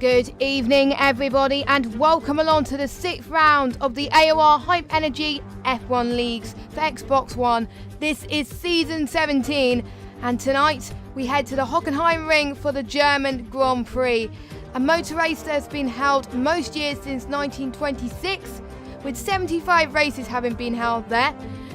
Good evening everybody and welcome along to the 6th round of the AOR Hype Energy F1 Leagues for Xbox One. This is Season 17 and tonight we head to the Hockenheimring for the German Grand Prix. A motor race that has been held most years since 1926, with 75 races having been held there.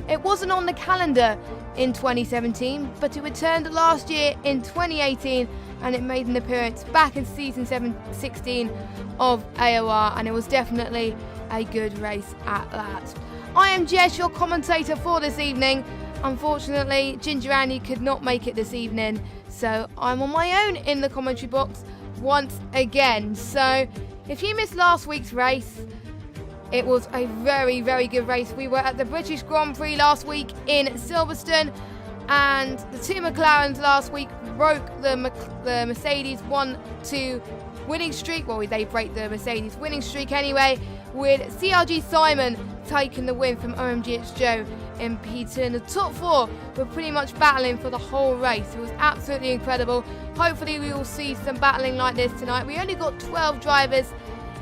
It wasn't on the calendar in 2017, but it returned last year in 2018 and it made an appearance back in Season 16 of AOR, and it was definitely a good race at that. I am Jess, your commentator for this evening. Unfortunately, Ginger Andy could not make it this evening, so I'm on my own in the commentary box once again. So if you missed last week's race, it was a very, very good race. We were at the British Grand Prix last week in Silverstone, and the two McLarens last week broke the Mercedes 1-2 winning streak. Well, they break the Mercedes winning streak anyway, with CRG Simon taking the win from OMGH Joe in P2. And the top four were pretty much battling for the whole race. It was absolutely incredible. Hopefully we will see some battling like this tonight. We only got 12 drivers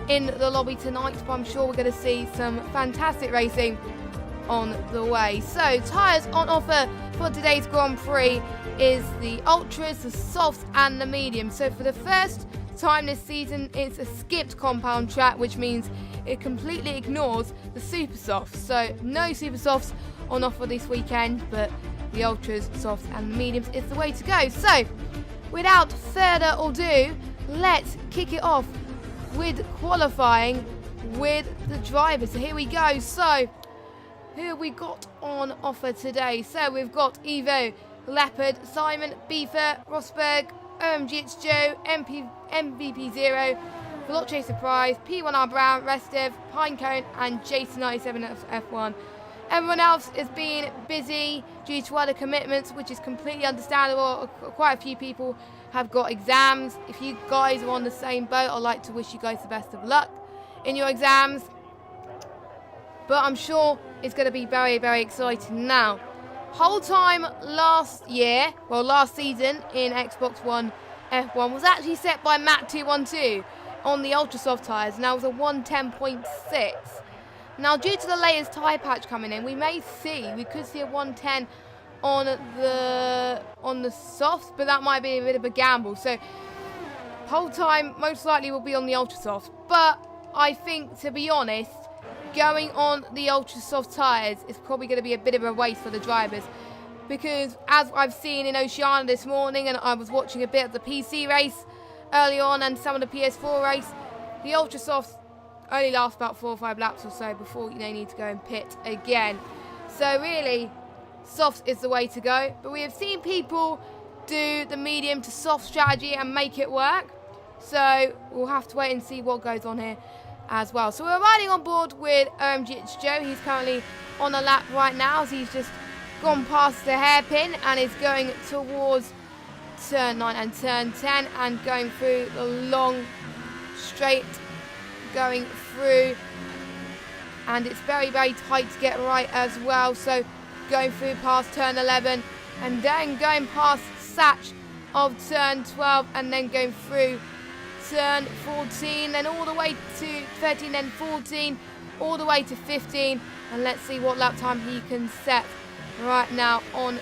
in the lobby tonight, but I'm sure we're going to see some fantastic racing on the way. So tyres on offer for today's Grand Prix is the Ultras, the Softs and the Mediums. So for the first time this season, it's a skipped compound track, which means it completely ignores the Super Softs. So no Super Softs on offer this weekend, but the Ultras, Softs and the Mediums is the way to go. So without further ado, let's kick it off with qualifying with the drivers. So here we go. So who have we got on offer today? So we've got Evo, Leopard, Simon, Beefer, Rosberg, OMGH Joe, MVP0, Veloce Surprise, P1R Brown, Restev, Pinecone and Jason 97 F1. Everyone else is being busy due to other commitments, which is completely understandable. Quite a few people have got exams. If you guys are on the same boat, I'd like to wish you guys the best of luck in your exams. But I'm sure it's going to be very, very exciting now. Whole time last season in Xbox One F1 was actually set by Matt212 on the Ultra Soft tyres, and that was a 110.6. Now, due to the latest tyre patch coming in, we could see a 110 on the softs, but that might be a bit of a gamble. So whole time most likely will be on the Ultra Soft, but I think, to be honest, going on the Ultra Soft tyres is probably going to be a bit of a waste for the drivers, because as I've seen in Oceania this morning, and I was watching a bit of the PC race early on and some of the PS4 race, the Ultra Softs only last about 4 or 5 laps or so before they need to go and pit again. So really, softs is the way to go. But we have seen people do the medium to soft strategy and make it work. So we'll have to wait and see what goes on here as well. So we're riding on board with OMGH Joe. He's currently on a lap right now as he's just gone past the hairpin and is going towards turn 9 and turn 10 and going through the long straight, going through, and it's very, very tight to get right as well. So going through past turn 11 and then going past Satch of turn 12 and then going through turn 14, then all the way to 13, then 14, all the way to 15, and let's see what lap time he can set right now.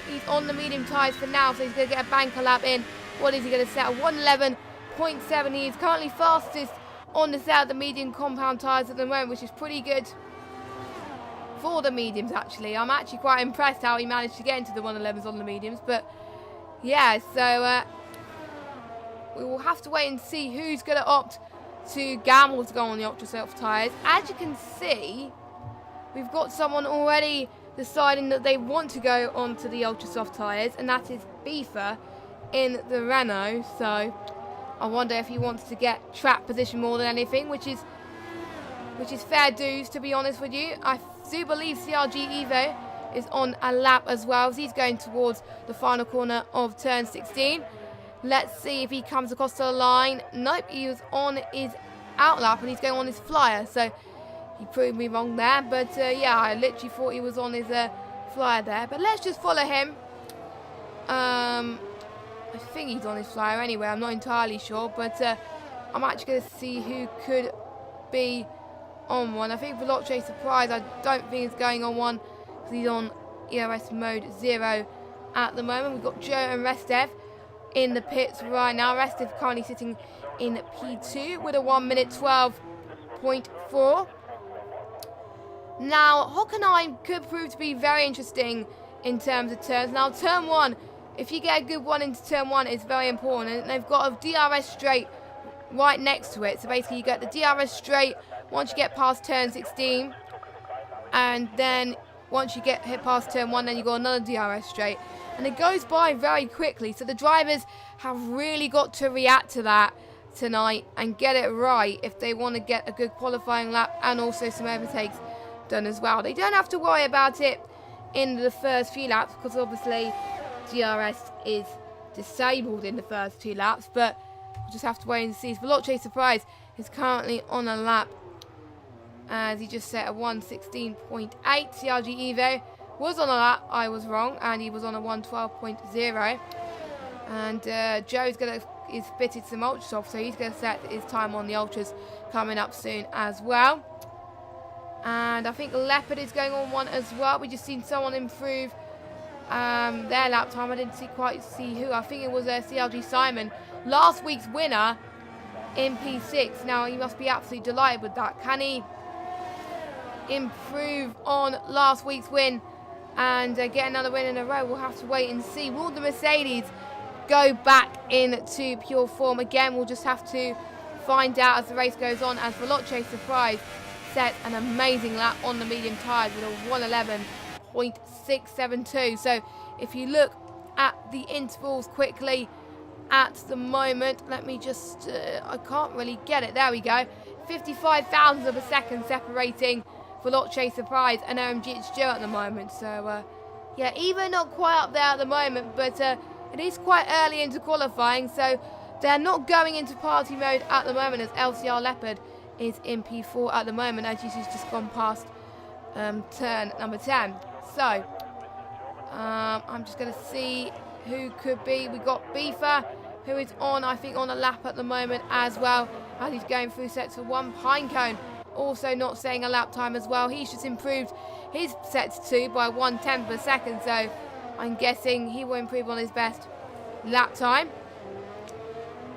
He's on the medium tyres for now, so he's going to get a banker lap in. What is he going to set? 111.7. He is currently fastest on the set of the medium compound tyres at the moment, which is pretty good for the mediums actually. I'm actually quite impressed how he managed to get into the 111s on the mediums, but yeah, so we will have to wait and see who's going to opt to gamble to go on the Ultra Soft tyres. As you can see, we've got someone already deciding that they want to go onto the Ultra Soft tyres, and that is Beefer in the Renault. So I wonder if he wants to get track position more than anything, which is fair dues, to be honest with you. I do believe CRG Evo is on a lap as well, as he's going towards the final corner of turn 16. Let's see if he comes across the line. Nope, he was on his out lap and he's going on his flyer, so he proved me wrong there. But yeah, I literally thought he was on his flyer there, but let's just follow him. I think he's on his flyer anyway, I'm not entirely sure, but I'm actually going to see who could be on one. I think Veloce Surprise, I don't think is going on one because he's on ERS mode 0 at the moment. We've got Joe and Restev in the pits right now. Restev currently sitting in P2 with a 1 minute 12.4. Now, Hockenheim could prove to be very interesting in terms of turns. Now, turn 1, if you get a good one into turn 1, it's very important. And they've got a DRS straight right next to it. So basically, you get the DRS straight once you get past turn 16. And then once you get hit past turn 1, then you got another DRS straight. And it goes by very quickly. So the drivers have really got to react to that tonight and get it right if they want to get a good qualifying lap and also some overtakes done as well. They don't have to worry about it in the first few laps because obviously DRS is disabled in the first 2 laps, but we'll just have to wait and see. Veloce Surprise is currently on a lap as he just set a 1:16.8. CRG Evo was on a lap, I was wrong, and he was on a 1:12.0. And Joe's is fitted some ultras off, so he's going to set his time on the ultras coming up soon as well. And I think Leopard is going on one as well. We just seen someone improve their lap time. I didn't quite see who. I think it was CLG Simon, last week's winner in P6. Now he must be absolutely delighted with that. Can he improve on last week's win and get another win in a row? We'll have to wait and see. Will the Mercedes go back into pure form again? We'll just have to find out as the race goes on, as Veloce Surprise set an amazing lap on the medium tyres with a 1:11.672. So if you look at the intervals quickly at the moment, let me just I can't really get it, there we go, 55 thousandths of a second separating Veloce Surprise and OMGH Joe at the moment. So yeah, even not quite up there at the moment, but it is quite early into qualifying, so they're not going into party mode at the moment as LCR Leopard is in P4 at the moment, as she's just gone past turn number 10. So I'm just going to see who could be. We've got Beefer, who is on, I think, on a lap at the moment as well, as he's going through sets of 1. Pinecone also not setting a lap time as well. He's just improved his sets 2 by 1/10 of a second, so I'm guessing he will improve on his best lap time,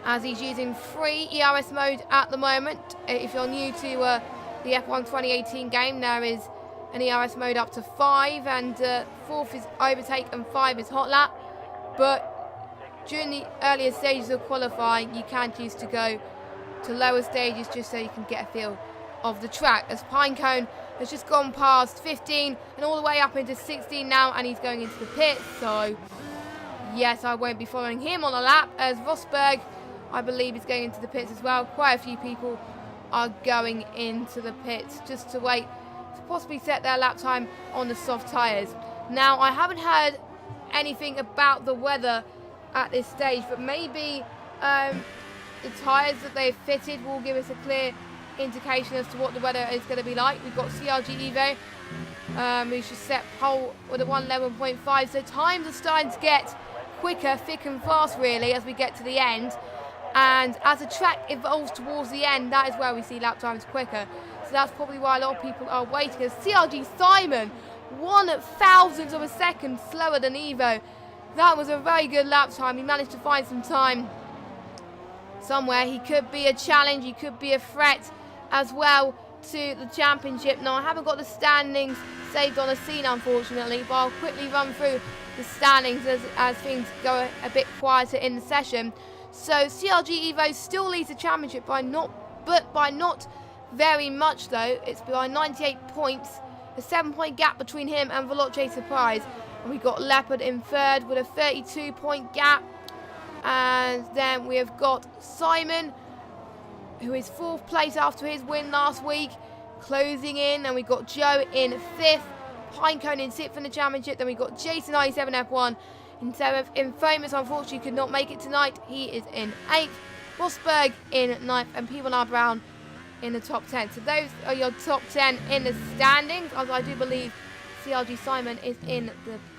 as he's using free ERS mode at the moment. If you're new to the F1 2018 game, there is an ERS mode up to 5, and 4th is overtake and 5 is hot lap. But during the earlier stages of qualifying, you can choose to go to lower stages just so you can get a feel of the track, as Pinecone has just gone past 15 and all the way up into 16 now, and he's going into the pits. So yes, I won't be following him on a lap, as Rosberg, I believe, is going into the pits as well. Quite a few people are going into the pits just to wait to possibly set their lap time on the soft tyres. Now, I haven't heard anything about the weather at this stage, but maybe the tyres that they've fitted will give us a clear indication as to what the weather is going to be like. We've got CRG Evo, who's just set pole with a 1:11.5, so times are starting to get quicker, thick and fast really as we get to the end. And as the track evolves towards the end, that is where we see lap times quicker. So that's probably why a lot of people are waiting. As CRG Simon, 1/1000th of a second slower than Evo. That was a very good lap time. He managed to find some time somewhere. He could be a challenge, he could be a threat as well to the championship. Now, I haven't got the standings saved on a scene, unfortunately, but I'll quickly run through the standings as things go a bit quieter in the session. So CRG Evo still leads the championship by not very much though. It's by 98 points, a 7-point gap between him and Veloce Surprise. And we've got Leopard in third with a 32-point gap. And then we have got Simon, who is 4th place after his win last week, closing in. And we've got Joe in 5th, Pinecone in 6th in the championship. Then we've got Jason 97 F1 in 7th. Infamous, unfortunately, could not make it tonight. He is in 8th. Rosberg in 9th. And P1R Brown in the top 10. So those are your top 10 in the standings, as I do believe CRG Simon is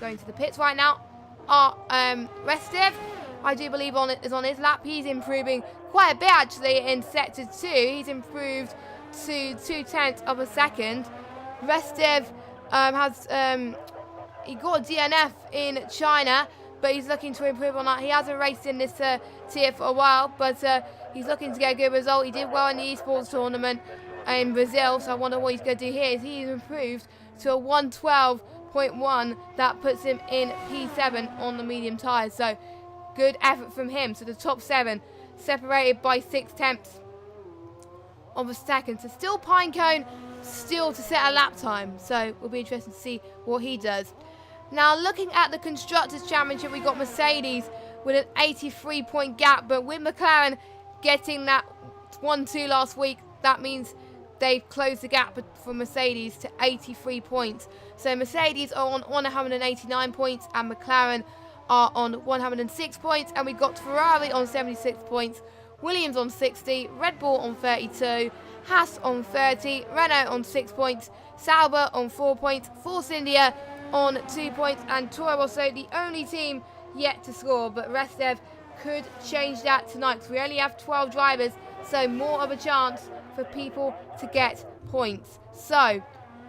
going to the pits right now. Restev I do believe is on his lap. He's improving quite a bit actually in sector 2. He's improved to 0.2 of a second. Restev has he got a DNF in China, but he's looking to improve on that. He hasn't raced in this tier for a while, but he's looking to get a good result. He did well in the esports tournament in Brazil, so I wonder what he's going to do here. He's improved to a 112.1. That puts him in P7 on the medium tyres, so good effort from him. So the top 7 separated by 0.6 of a second. So still Pinecone, still to set a lap time, so we'll be interested to see what he does. Now looking at the Constructors' Championship, we got Mercedes with an 83-point gap, but with McLaren getting that 1-2 last week, that means they've closed the gap for Mercedes to 83 points. So Mercedes are on 189 points and McLaren are on 106 points, and we've got Ferrari on 76 points, Williams on 60, Red Bull on 32, Haas on 30, Renault on 6 points, Sauber on 4 points, Force India on 2 points, and Toro Rosso the only team yet to score, but Restev could change that tonight because we only have 12 drivers, so more of a chance for people to get points. So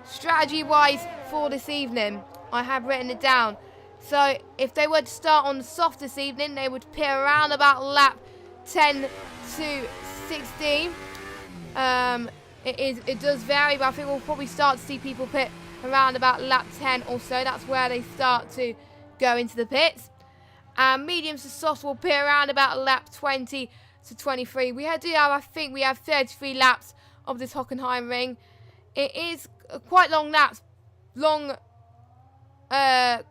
strategy wise for this evening, I have written it down. So if they were to start on the soft this evening, they would pit around about lap 10 to 16. It does vary, but I think we'll probably start to see people pit around about lap 10 or so. That's where they start to go into the pits. Mediums to soft will pit around about lap 20 to 23. I think we have 33 laps of this Hockenheim ring. It is quite long laps, long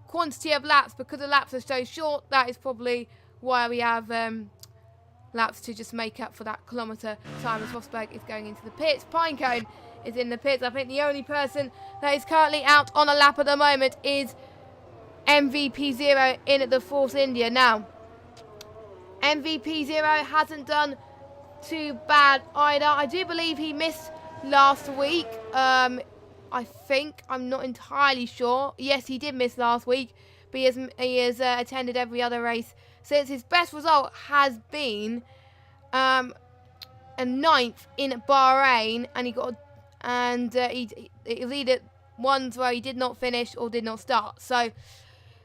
quantity of laps, because the laps are so short. That is probably why we have laps to just make up for that kilometre time as Rosberg is going into the pits. Pinecone is in the pits. I think the only person that is currently out on a lap at the moment is MVP0 in at the Force India. Now, MVP0 hasn't done too bad either. I do believe he missed last week. I think, I'm not entirely sure. Yes, he did miss last week, but he has attended every other race since. His best result has been a 9th in Bahrain, and he was either ones where he did not finish or did not start. So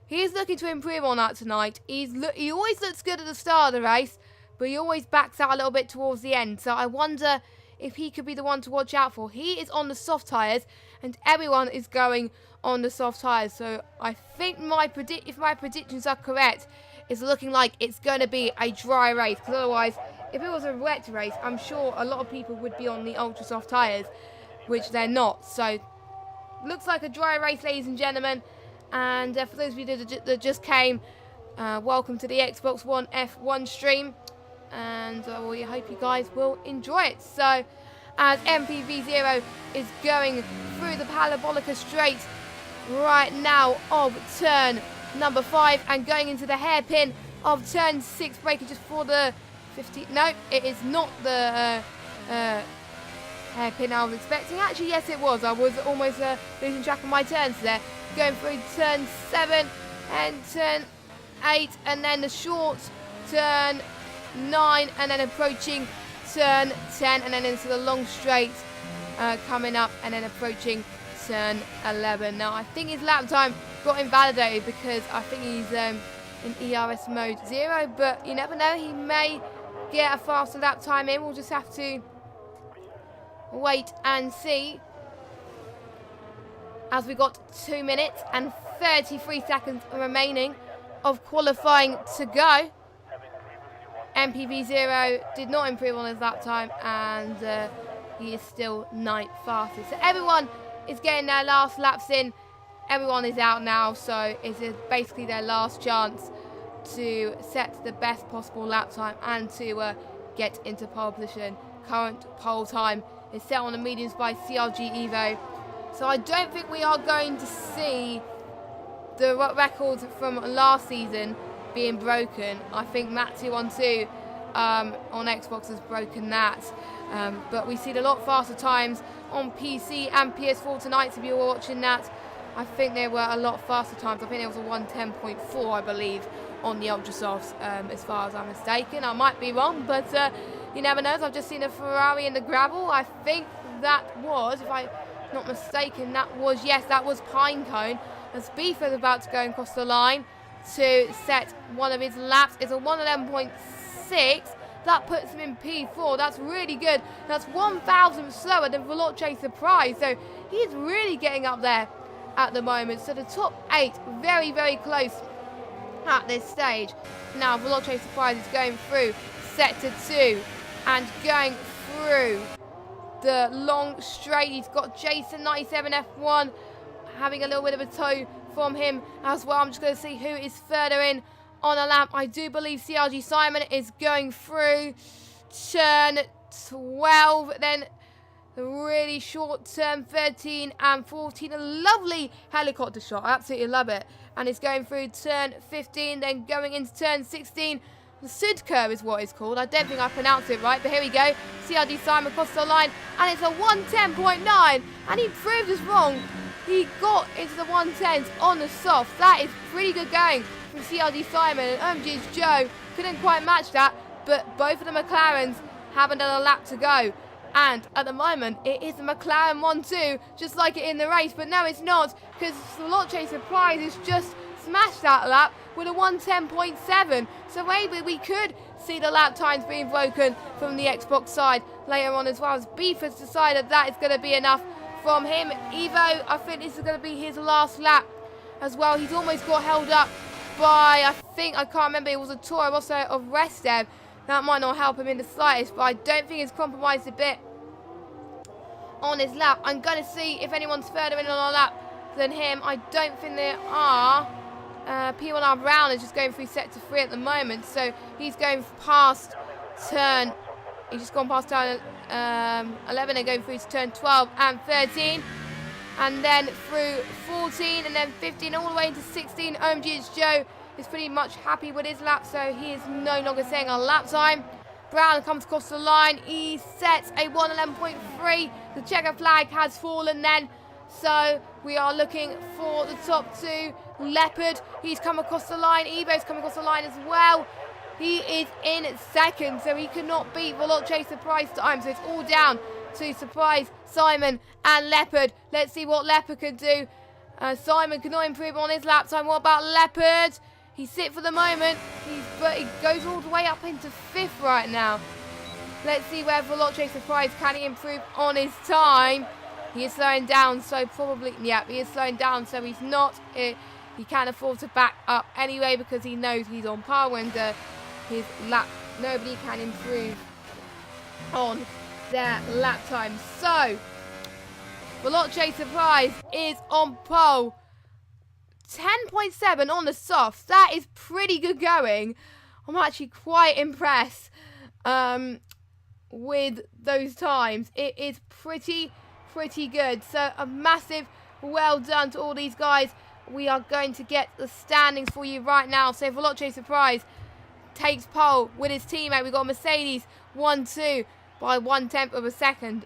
he is looking to improve on that tonight. He always looks good at the start of the race, but he always backs out a little bit towards the end. So I wonder if he could be the one to watch out for. He is on the soft tyres, and everyone is going on the soft tyres. So I think if my predictions are correct, it's looking like it's going to be a dry race. Because otherwise, if it was a wet race, I'm sure a lot of people would be on the ultra soft tyres, which they're not. So looks like a dry race, ladies and gentlemen. And for those of you that just came, welcome to the Xbox One F1 stream. And we hope you guys will enjoy it. So as MPV0 is going through the Parabolica straight right now of turn number 5 and going into the hairpin of turn 6, braking just for the 50. No, it is not the hairpin I was expecting. Actually, yes, it was. I was almost losing track of my turns there. Going through turn 7 and turn 8, and then the short turn 9, and then approaching turn 10, and then into the long straight coming up, and then approaching turn 11. Now I think his lap time got invalidated because I think he's in ERS mode 0, but you never know, he may get a faster lap time in. We'll just have to wait and see, as we got 2 minutes and 33 seconds remaining of qualifying to go. MPV0 did not improve on his lap time, and he is still 9th fastest. So everyone is getting their last laps in. Everyone is out now, so it's basically their last chance to set the best possible lap time and to get into pole position. Current pole time is set on the mediums by CRG Evo. So I don't think we are going to see the record from last season being broken. I think Matt 212 on Xbox has broken that. But we see a lot faster times on PC and PS4 tonight. If you were watching that, I think there were a lot faster times. I think there was a 110.4, I believe, on the ultra softs, as far as I'm mistaken. I might be wrong, but you never know. I've just seen a Ferrari in the gravel. I think that was, if I'm not mistaken, yes, that was Pinecone. As Beefer's about to go across the line to set one of his laps. It's a 1:11.6. That puts him in P4. That's really good. That's 1,000 slower than Veloce Surprise. So he's really getting up there at the moment. So the top 8, very, very close at this stage. Now Veloce Surprise is going through sector 2 and going through the long straight. He's got Jason 97 F1 having a little bit of a tow from him as well. I'm just going to see who is further in on a lap. I do believe CRG Simon is going through turn 12, then the really short turn 13 and 14. A lovely helicopter shot. I absolutely love it. And it's going through turn 15, then going into turn 16. The Sud curve is what it's called. I don't think I pronounced it right, but here we go. CRG Simon across the line, and it's a 1:10.9, and he proved us wrong. He got into the 110s on the soft. That is pretty good going from CRG Simon, and OMG's Joe couldn't quite match that, but both of the McLarens have another lap to go. And at the moment, it is the McLaren 1-2, just like it in the race, but no, it's not, because Veloce Surprise has just smashed that lap with a 1:10.7. So maybe we could see the lap times being broken from the Xbox side later on as well, as Beef has decided that is going to be enough from him. Evo, I think this is going to be his last lap as well. He's almost got held up by, I can't remember, it was a Toro Rosso of Restev. That might not help him in the slightest, but I don't think it's compromised a bit on his lap. I'm going to see if anyone's further in on a lap than him. I don't think there are. P1R Brown is just going through sector 3 at the moment, so he's going past turn, he's just gone past turn 11 and going through to turn 12 and 13, and then through 14 and then 15 all the way into 16. OMG's Joe is pretty much happy with his lap, so he is no longer saying a lap time. Brown comes across the line, he sets a 1:11.3. The checker flag has fallen then, so we are looking for the top 2. Leopard, he's come across the line. Evo's come across the line as well. He is in second, so he cannot beat Veloce Surprise time. So it's all down to Surprise, Simon and Leopard. Let's see what Leopard can do. Simon cannot improve on his lap time. What about Leopard? He's sit for the moment, but he goes all the way up into 5th right now. Let's see where Veloce Surprise can he improve on his time. He is slowing down, so probably, yeah, he is slowing down, so he's not, he can't afford to back up anyway because he knows he's on par when his lap, nobody can improve on their lap time. So, Veloce Surprise is on pole. 10.7 on the softs. That is pretty good going. I'm actually quite impressed with those times. It is pretty good. So a massive well done to all these guys. We are going to get the standings for you right now. So Veloce Surprise takes pole with his teammate. We've got Mercedes 1-2 by 1/10 of a second.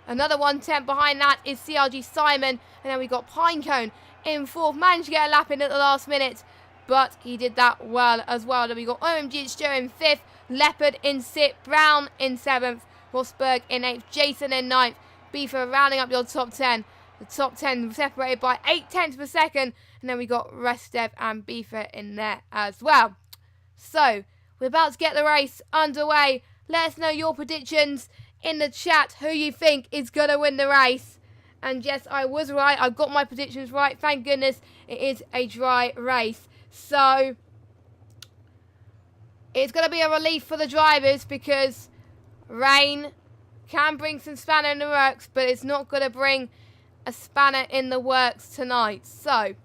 Another 1/10 behind that is CRG Simon. And then we got Pinecone in 4th. Managed to get a lap in at the last minute, but he did that well as well. Then we got OMG Joe in 5th. Leopard in 6th. Brown in 7th. Rosberg in 8th. Jason in 9th. Beefer rounding up your top 10. The top 10 separated by 0.8 of a second. And then we got Restev and Beefer in there as well. So, we're about to get the race underway. Let us know your predictions in the chat, who you think is going to win the race. And yes, I was right. I got my predictions right. Thank goodness it is a dry race. So, it's going to be a relief for the drivers because rain can bring some spanner in the works, but it's not going to bring a spanner in the works tonight. So,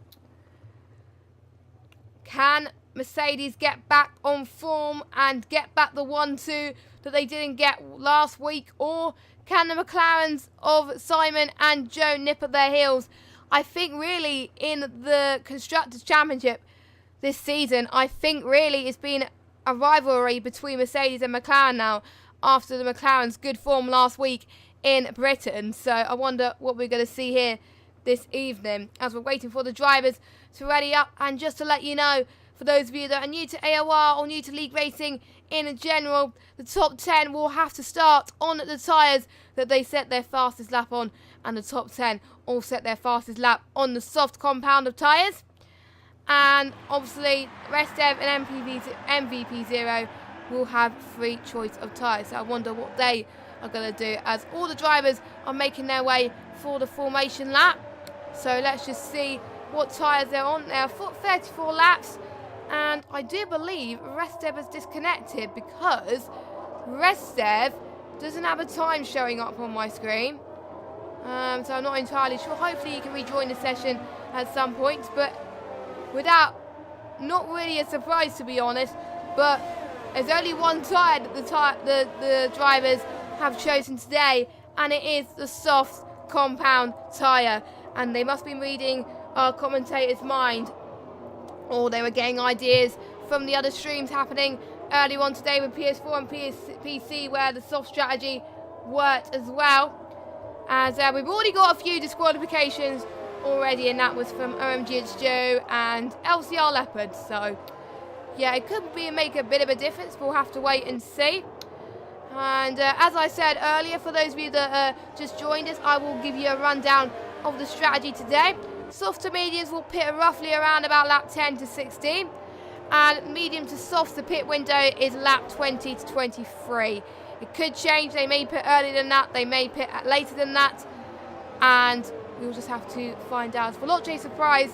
can Mercedes get back on form and get back the 1-2 that they didn't get last week? Or can the McLarens of Simon and Joe nip at their heels? I think really in the Constructors' Championship this season, I think really it's been a rivalry between Mercedes and McLaren now after the McLaren's good form last week in Britain. So I wonder what we're going to see here this evening as we're waiting for the drivers to ready up. And just to let you know, For those of you that are new to AOR or new to league racing in general, the top 10 will have to start on the tyres that they set their fastest lap on, and the top 10 all set their fastest lap on the soft compound of tyres. And obviously, ResDev and MVP0 will have free choice of tyres. So I wonder what they are going to do, as all the drivers are making their way for the formation lap. So let's just see what tyres they're on. They're 34 laps, and I do believe ResDev has disconnected because ResDev doesn't have a time showing up on my screen. So I'm not entirely sure. Hopefully you can rejoin the session at some point, but not really a surprise, to be honest. But there's only one tyre that the drivers have chosen today, and it is the soft compound tyre. And they must be reading our commentator's mind, or they were getting ideas from the other streams happening earlier on today with PS4 and PC, where the soft strategy worked as well. As we've already got a few disqualifications already, and that was from OMGH Joe and LCR Leopard. So yeah, it could make a bit of a difference, but we'll have to wait and see. And as I said earlier, for those of you that just joined us, I will give you a rundown of the strategy today. Soft to mediums will pit roughly around about lap 10 to 16, and medium to soft, the pit window is lap 20 to 23. It could change. They may pit earlier than that, they may pit later than that, and we'll just have to find out. Veloce Surprise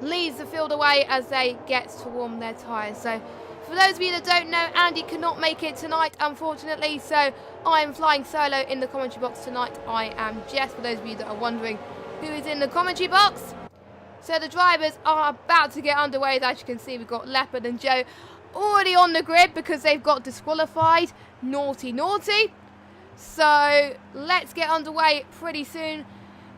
leads the field away as they get to warm their tyres. So for those of you that don't know, Andy cannot make it tonight, unfortunately, so I am flying solo in the commentary box tonight. I am Jess, for those of you that are wondering who is in the commentary box. So the drivers are about to get underway. As you can see, we've got Leopard and Joe already on the grid because they've got disqualified. Naughty, naughty. So let's get underway pretty soon.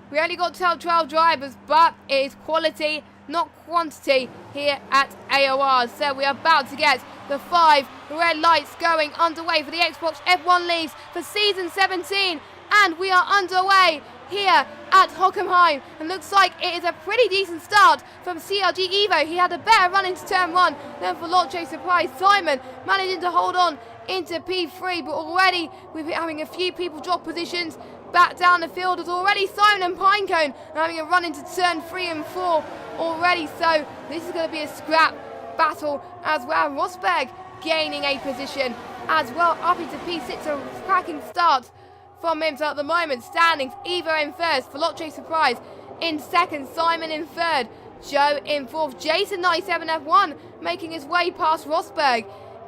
We only got 12 drivers, but it is quality, not quantity, here at AOR. So we are about to get the 5 red lights going underway for the Xbox F1 Leagues for Season 17. And we are underway here at Hockenheim. And looks like it is a pretty decent start from CRG Evo. He had a better run into turn 1 than Veloce Surprise. Simon managing to hold on into P3, but already we're having a few people drop positions back down the field. As already Simon and Pinecone are having a run into turn 3 and 4 already, so this is going to be a scrap battle as well. Rosberg gaining a position as well up into P6, a cracking start from him. So at the moment, standings, Evo in first, Veloce Surprise in second, Simon in third, Joe in fourth, Jason 97 F1 making his way past Rosberg,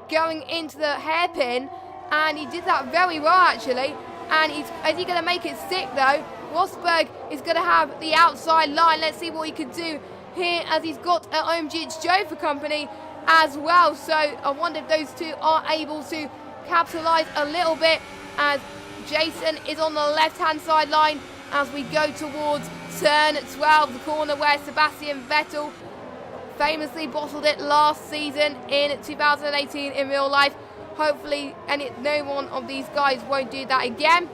going into the hairpin, and he did that very well actually. And is he going to make it stick though? Rosberg is going to have the outside line. Let's see what he can do here, as he's got OMGH Joe for company as well. So I wonder if those two are able to capitalise a little bit, as Jason is on the left-hand side line as we go towards turn 12, the corner where Sebastian Vettel famously bottled it last season in 2018 in real life. Hopefully no one of these guys won't do that again.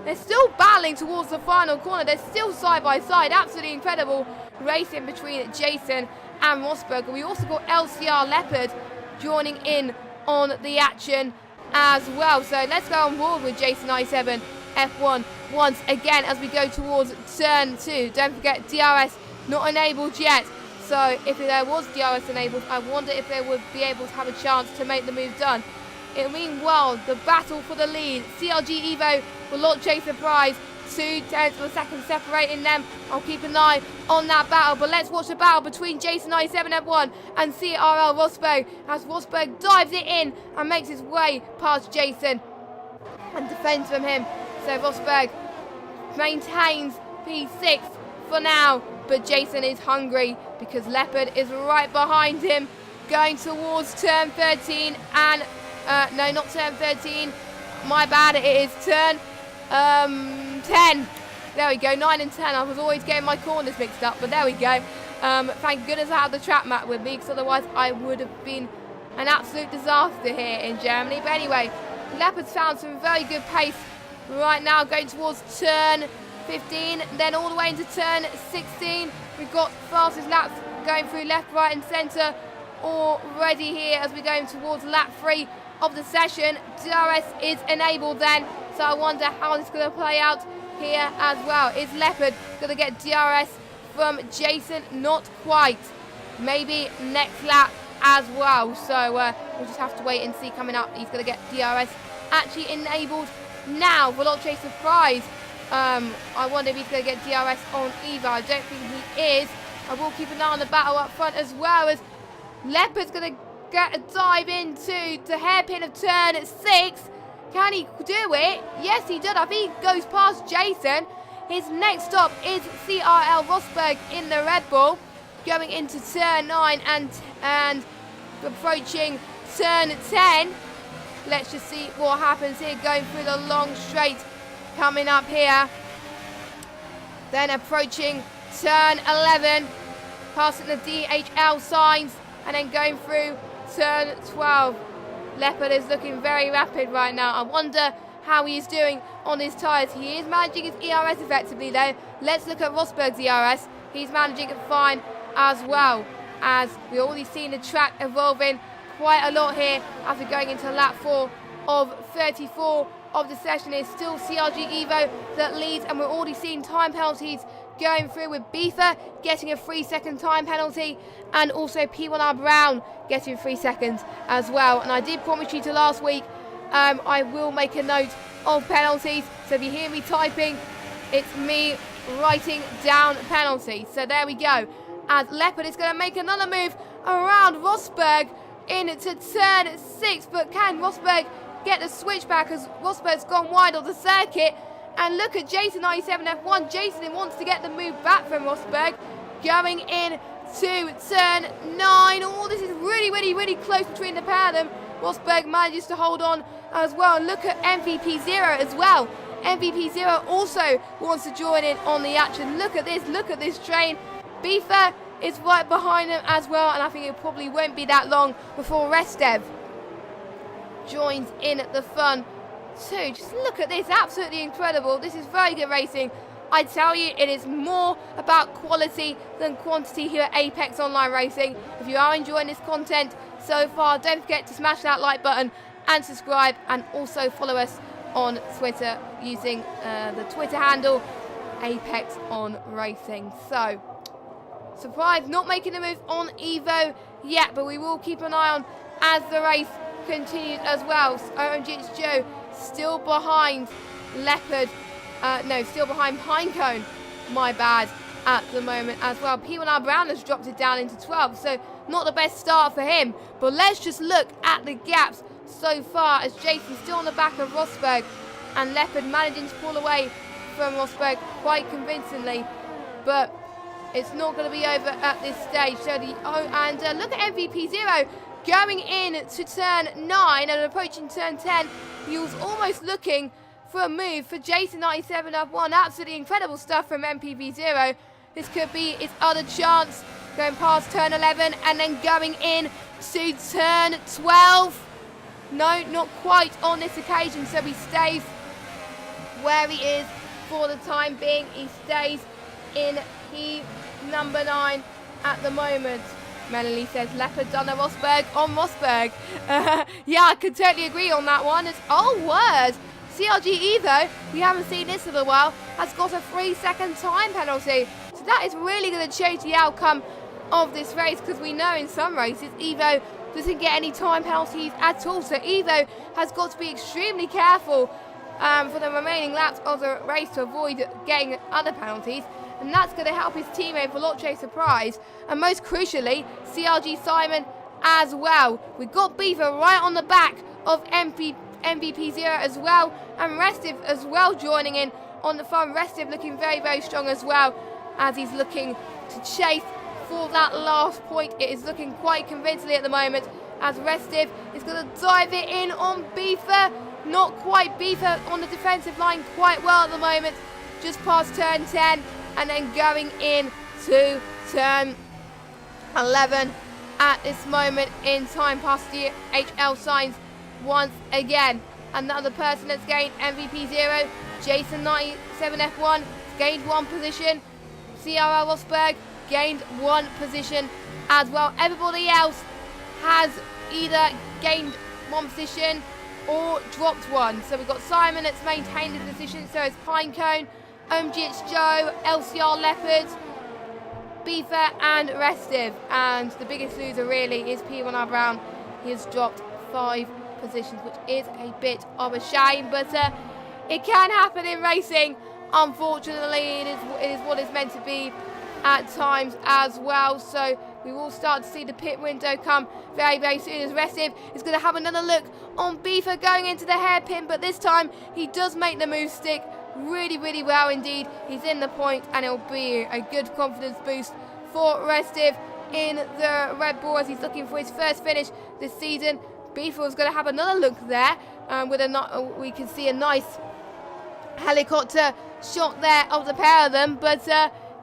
They're still battling towards the final corner. They're still side by side. Absolutely incredible racing between Jason and Rosberg. We also got LCR Leopard joining in on the action as well. So let's go on board with Jason 97 F1 once again as we go towards turn 2. Don't forget, DRS not enabled yet. So if there was DRS enabled, I wonder if they would be able to have a chance to make the move done. Meanwhile, the battle for the lead. CRG Evo will Veloce Surprise. 2/10 of a second separating them. I'll keep an eye on that battle. But let's watch the battle between Jason 97 F1 and CRL Rosberg, as Rosberg dives it in and makes his way past Jason and defends from him. So Rosberg maintains P6 for now. But Jason is hungry because Leopard is right behind him, going towards turn 13 and no, not turn 13. My bad, it is turn 10. There we go, 9 and 10. I was always getting my corners mixed up, but there we go. Thank goodness I have the track map with me, because otherwise I would have been an absolute disaster here in Germany. But anyway, Leopard's found some very good pace right now, going towards turn 15, then all the way into turn 16. We've got fastest laps going through left, right and centre already here as we're going towards lap 3 of the session. DRS is enabled then, so I wonder how this is going to play out here as well. Is Leopard going to get DRS from Jason? Not quite. Maybe next lap as well. So we'll just have to wait and see coming up. He's going to get DRS actually enabled now. Veloce surprise. I wonder if he's going to get DRS on Eva. I don't think he is. I will keep an eye on the battle up front as well, as Leopard's going to get a dive into the hairpin of turn 6. Can he do it? Yes, he did. I think he goes past Jason. His next stop is CRL Rosberg in the Red Bull, going into turn 9 and approaching turn 10. Let's just see what happens here, going through the long straight, coming up here. Then approaching turn 11, passing the DHL signs, and then going through turn 12. Leopard is looking very rapid right now. I wonder how he is doing on his tyres. He is managing his ERS effectively though. Let's look at Rosberg's ERS. He's managing it fine as well, as we've already seen the track evolving quite a lot here after going into lap 4 of 34 of the session. It's still CRG Evo that leads, and we're already seeing time penalties going through, with Beefer getting a 3-second time penalty, and also P1R Brown getting 3 seconds as well. And I did promise you to last week, I will make a note of penalties. So if you hear me typing, it's me writing down penalties. So there we go. As Leopard is going to make another move around Rosberg into turn 6, but can Rosberg get the switch back, as Rosberg's gone wide of the circuit? And look at Jason 97 F1. Jason wants to get the move back from Rosberg, going in to turn 9. Oh, this is really close between the pair of them. Rosberg manages to hold on as well. And look at MVP0 as well. MVP0 also wants to join in on the action. Look at this train. Beefer is right behind them as well, and I think it probably won't be that long before Restev joins in the fun too. Just look at this, absolutely incredible. This is very good racing. I tell you, it is more about quality than quantity here at Apex Online Racing. If you are enjoying this content so far, don't forget to smash that like button and subscribe, and also follow us on Twitter using the Twitter handle Apex on Racing. So, surprise, not making the move on Evo yet, but we will keep an eye on as the race continues as well. OMG, it's Joe still behind Leopard, still behind Pinecone, my bad, at the moment as well. P1R Brown has dropped it down into 12, so not the best start for him. But let's just look at the gaps so far, as Jason's still on the back of Rosberg, and Leopard managing to pull away from Rosberg quite convincingly. But it's not going to be over at this stage. So look at MVP0 going in to turn 9 and approaching turn 10. He was almost looking for a move for Jason 97 F1. Absolutely incredible stuff from MVP0. This could be his other chance, going past turn 11 and then going in to turn 12. No, not quite on this occasion, so he stays where he is for the time being. He stays in number 9 at the moment. Melanie says Leopard done a Rosberg on Rosberg. Yeah, I could totally agree on that one. It's word. CRG Evo, we haven't seen this in a while, has got a 3-second time penalty. So that is really going to change the outcome of this race, because we know in some races Evo doesn't get any time penalties at all. So Evo has got to be extremely careful for the remaining laps of the race to avoid getting other penalties. And that's going to help his teammate Veloce Surprise, and most crucially CRG Simon as well. We've got Beaver right on the back of MVP0 as well, and Restev as well joining in on the front. Restev looking very strong as well, as he's looking to chase for that last point. It is looking quite convincingly at the moment, as Restev is going to dive it in on Beaver. Not quite. Beaver on the defensive line quite well at the moment, just past turn 10. And then going in to turn 11 at this moment in time, past the HL signs once again. Another person that's gained MVP0, Jason 97 F1, gained 1 position. CRL Rosberg gained 1 position as well. Everybody else has either gained 1 position or dropped 1. So we've got Simon that's maintained his position, so it's Pinecone, OMGH Joe, LCR Leopards, Beaver and Restive. And the biggest loser really is P1R Brown. He has dropped 5 positions, which is a bit of a shame, but it can happen in racing. Unfortunately, it is what it's meant to be at times as well. So we will start to see the pit window come very, very soon, as Restive is going to have another look on Beaver going into the hairpin, but this time he does make the move stick really, really well indeed. He's in the point, and it'll be a good confidence boost for Restive in the Red Bull as he's looking for his first finish this season. Beaver is going to have another look there, we can see a nice helicopter shot there of the pair of them, but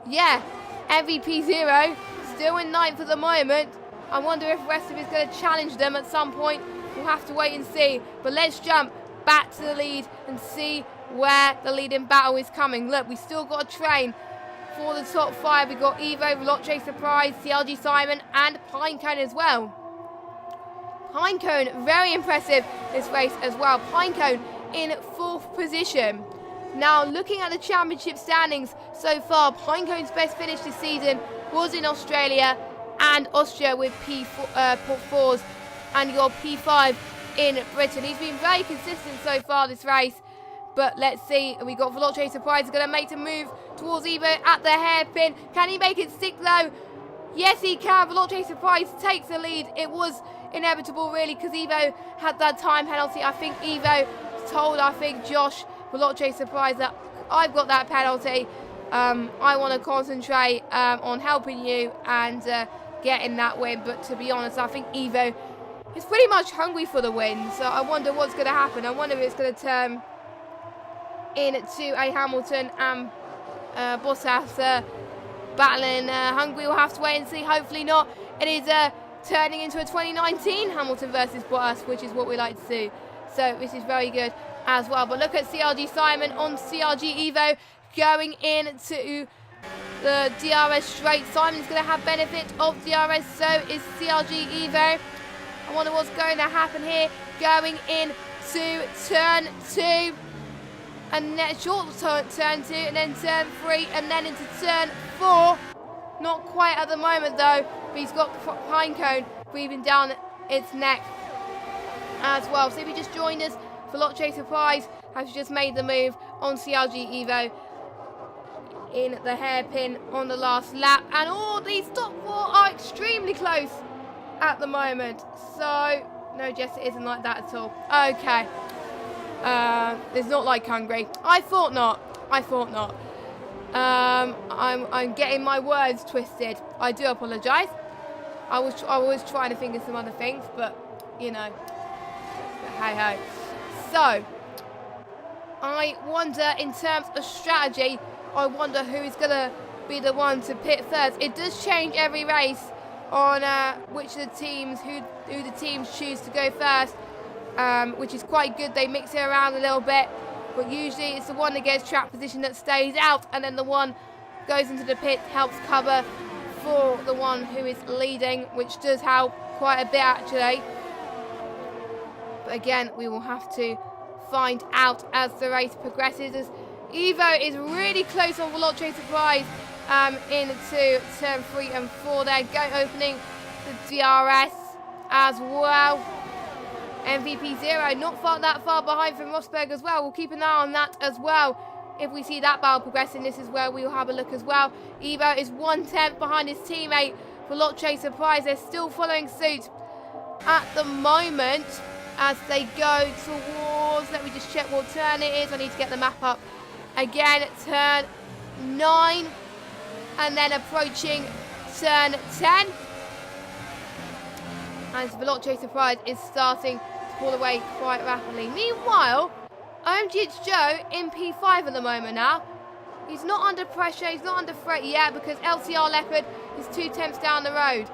yeah, MVP 0 still in 9th at the moment. I wonder if Restive is going to challenge them at some point. We'll have to wait and see, but let's jump back to the lead and see where the leading battle is coming. Look, we still got a train for the top 5. We've got Evo, Veloce Surprise, CLG Simon and Pinecone as well. Pinecone, very impressive this race as well. Pinecone in 4th position. Now, looking at the championship standings so far, Pinecone's best finish this season was in Australia and Austria with P4s, and your P5 in Britain. He's been very consistent so far this race, but let's see. We got Veloce Surprise going to make the move towards Evo at the hairpin. Can he make it stick though? Yes, he can. Veloce Surprise takes the lead. It was inevitable really, because Evo had that time penalty. I think Evo told, Josh Veloce Surprise that I've got that penalty. I want to concentrate on helping you and getting that win. But to be honest, I think Evo is pretty much hungry for the win. So I wonder what's going to happen. I wonder if it's going to turn into a Hamilton and Bottas battling Hungary. We'll have to wait and see. Hopefully not. It is turning into a 2019 Hamilton versus Bottas, which is what we like to see. So this is very good as well. But look at CRG Simon on CRG Evo going into the DRS straight. Simon's going to have benefit of DRS, so is CRG Evo. I wonder what's going to happen here. Going into turn 2. And then short turn 2, and then turn 3, and then into turn 4. Not quite at the moment though, but he's got Pinecone breathing down its neck as well. So if you just joined us, Veloce Surprise has just made the move on CRG Evo in the hairpin on the last lap. And all these top 4 are extremely close at the moment. So, no, Jess, it isn't like that at all. Okay. It's not like Hungary. I thought not. I'm getting my words twisted. I do apologise. I was trying to think of some other things, but you know, hey ho. So I wonder, in terms of strategy, I wonder who is gonna be the one to pit first. It does change every race on which of the teams, who the teams choose to go first. Which is quite good. They mix it around a little bit, but usually it's the one that gets track position that stays out, and then the one goes into the pit, helps cover for the one who is leading, which does help quite a bit actually. But again, we will have to find out as the race progresses, as Evo is really close on Veloce Surprise into turn 3 and 4 there, opening the DRS as well. MVP 0, not that far behind from Rosberg as well. We'll keep an eye on that as well. If we see that battle progressing, this is where we'll have a look as well. Evo is 1/10 behind his teammate Veloce Surprise. They're still following suit at the moment as they go towards, let me just check what turn it is. I need to get the map up. Again, turn 9, and then approaching turn 10. And Veloce Surprise is starting to pull away quite rapidly. Meanwhile, OMGH Joe in P5 at the moment now. He's not under pressure, he's not under threat yet, because LCR Leopard is 2 tenths down the road.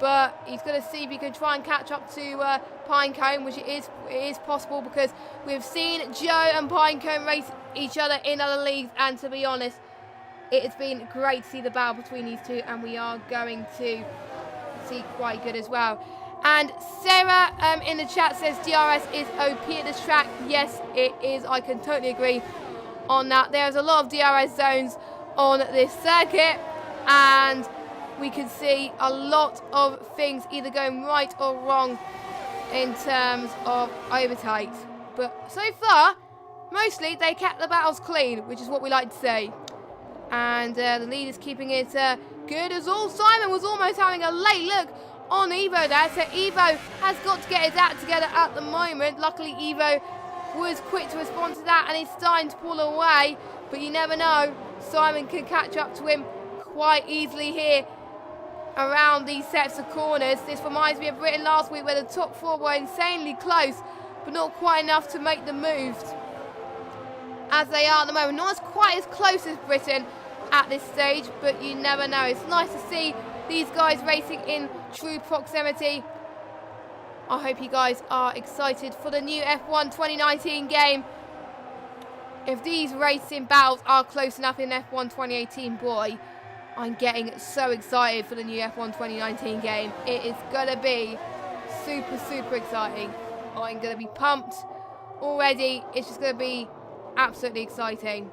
But he's going to see if he can try and catch up to Pinecone, which it is possible, because we've seen Joe and Pinecone race each other in other leagues, and to be honest, it has been great to see the battle between these two, and we are going to see quite good as well. And Sarah in the chat says DRS is OP at this track. Yes, it is. I can totally agree on that. There's a lot of DRS zones on this circuit, and we can see a lot of things either going right or wrong in terms of overtakes. But so far, mostly they kept the battles clean, which is what we like to see. And the lead is keeping it good as all. Simon was almost having a late look on Evo there, so Evo has got to get his act together at the moment. Luckily, Evo was quick to respond to that and is starting to pull away, but you never know. Simon can catch up to him quite easily here around these sets of corners. This reminds me of Britain last week, where the top four were insanely close, but not quite enough to make the moves as they are at the moment. Not as quite as close as Britain at this stage, but you never know. It's nice to see these guys racing in true proximity. I hope you guys are excited for the new F1 2019 game. If these racing battles are close enough in F1 2018, boy, I'm getting so excited for the new F1 2019 game. It is going to be super, super exciting. I'm going to be pumped already. It's just going to be absolutely exciting.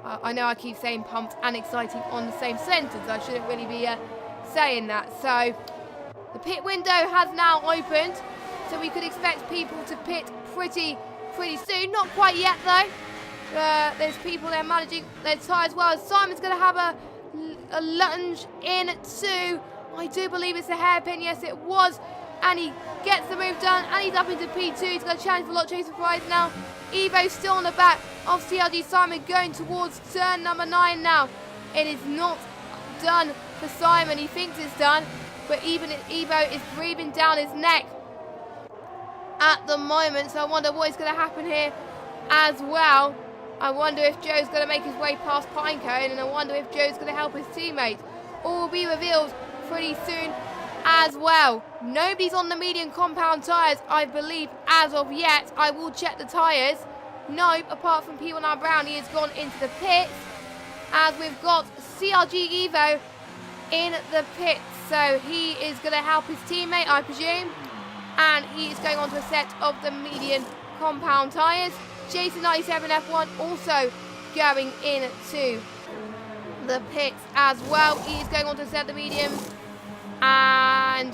I know I keep saying pumped and exciting on the same sentence. I shouldn't really be saying that. So the pit window has now opened, so we could expect people to pit pretty soon. Not quite yet though. There's people there managing their tyres well. Simon's going to have a lunge into, I do believe it's a hairpin. Yes, it was. And he gets the move done, and he's up into P2. He's going to challenge for Lot Chaser Prize now. Evo still on the back of CLG Simon, going towards turn number 9 now. It is not done for Simon. He thinks it's done, but even Evo is breathing down his neck at the moment. So I wonder what is going to happen here as well. I wonder if Joe's going to make his way past Pinecone, and I wonder if Joe's going to help his teammate. All will be revealed pretty soon as well. Nobody's on the medium compound tyres, I believe, as of yet. I will check the tyres. Nope, apart from P1R Brown, he has gone into the pits, as we've got CRG Evo in the pits. So he is going to help his teammate, I presume, and he is going on to a set of the medium compound tyres. Jason 97 F1 also going into the pits as well. He is going on to a set of the mediums, and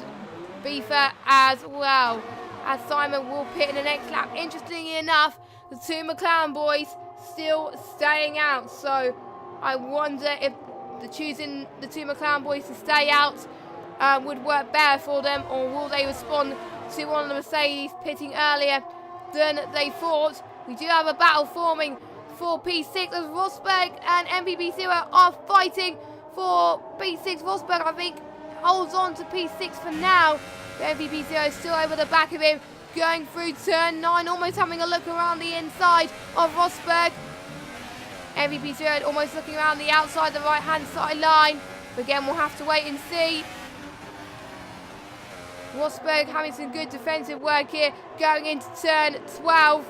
Beefer as well, as Simon will pit in the next lap. Interestingly enough, the two McLaren boys still staying out, so I wonder if choosing the two McLaren boys to stay out would work better for them, or will they respond to one of the Mercedes pitting earlier than they thought. We do have a battle forming for P6 as Rosberg and MVP0 are fighting for P6. Rosberg, I think, holds on to P6 for now. But MVP0 is still over the back of him, going through turn 9, almost having a look around the inside of Rosberg. MVP0 almost looking around the outside, the right-hand side line. But again, we'll have to wait and see. Rosberg having some good defensive work here, going into turn 12.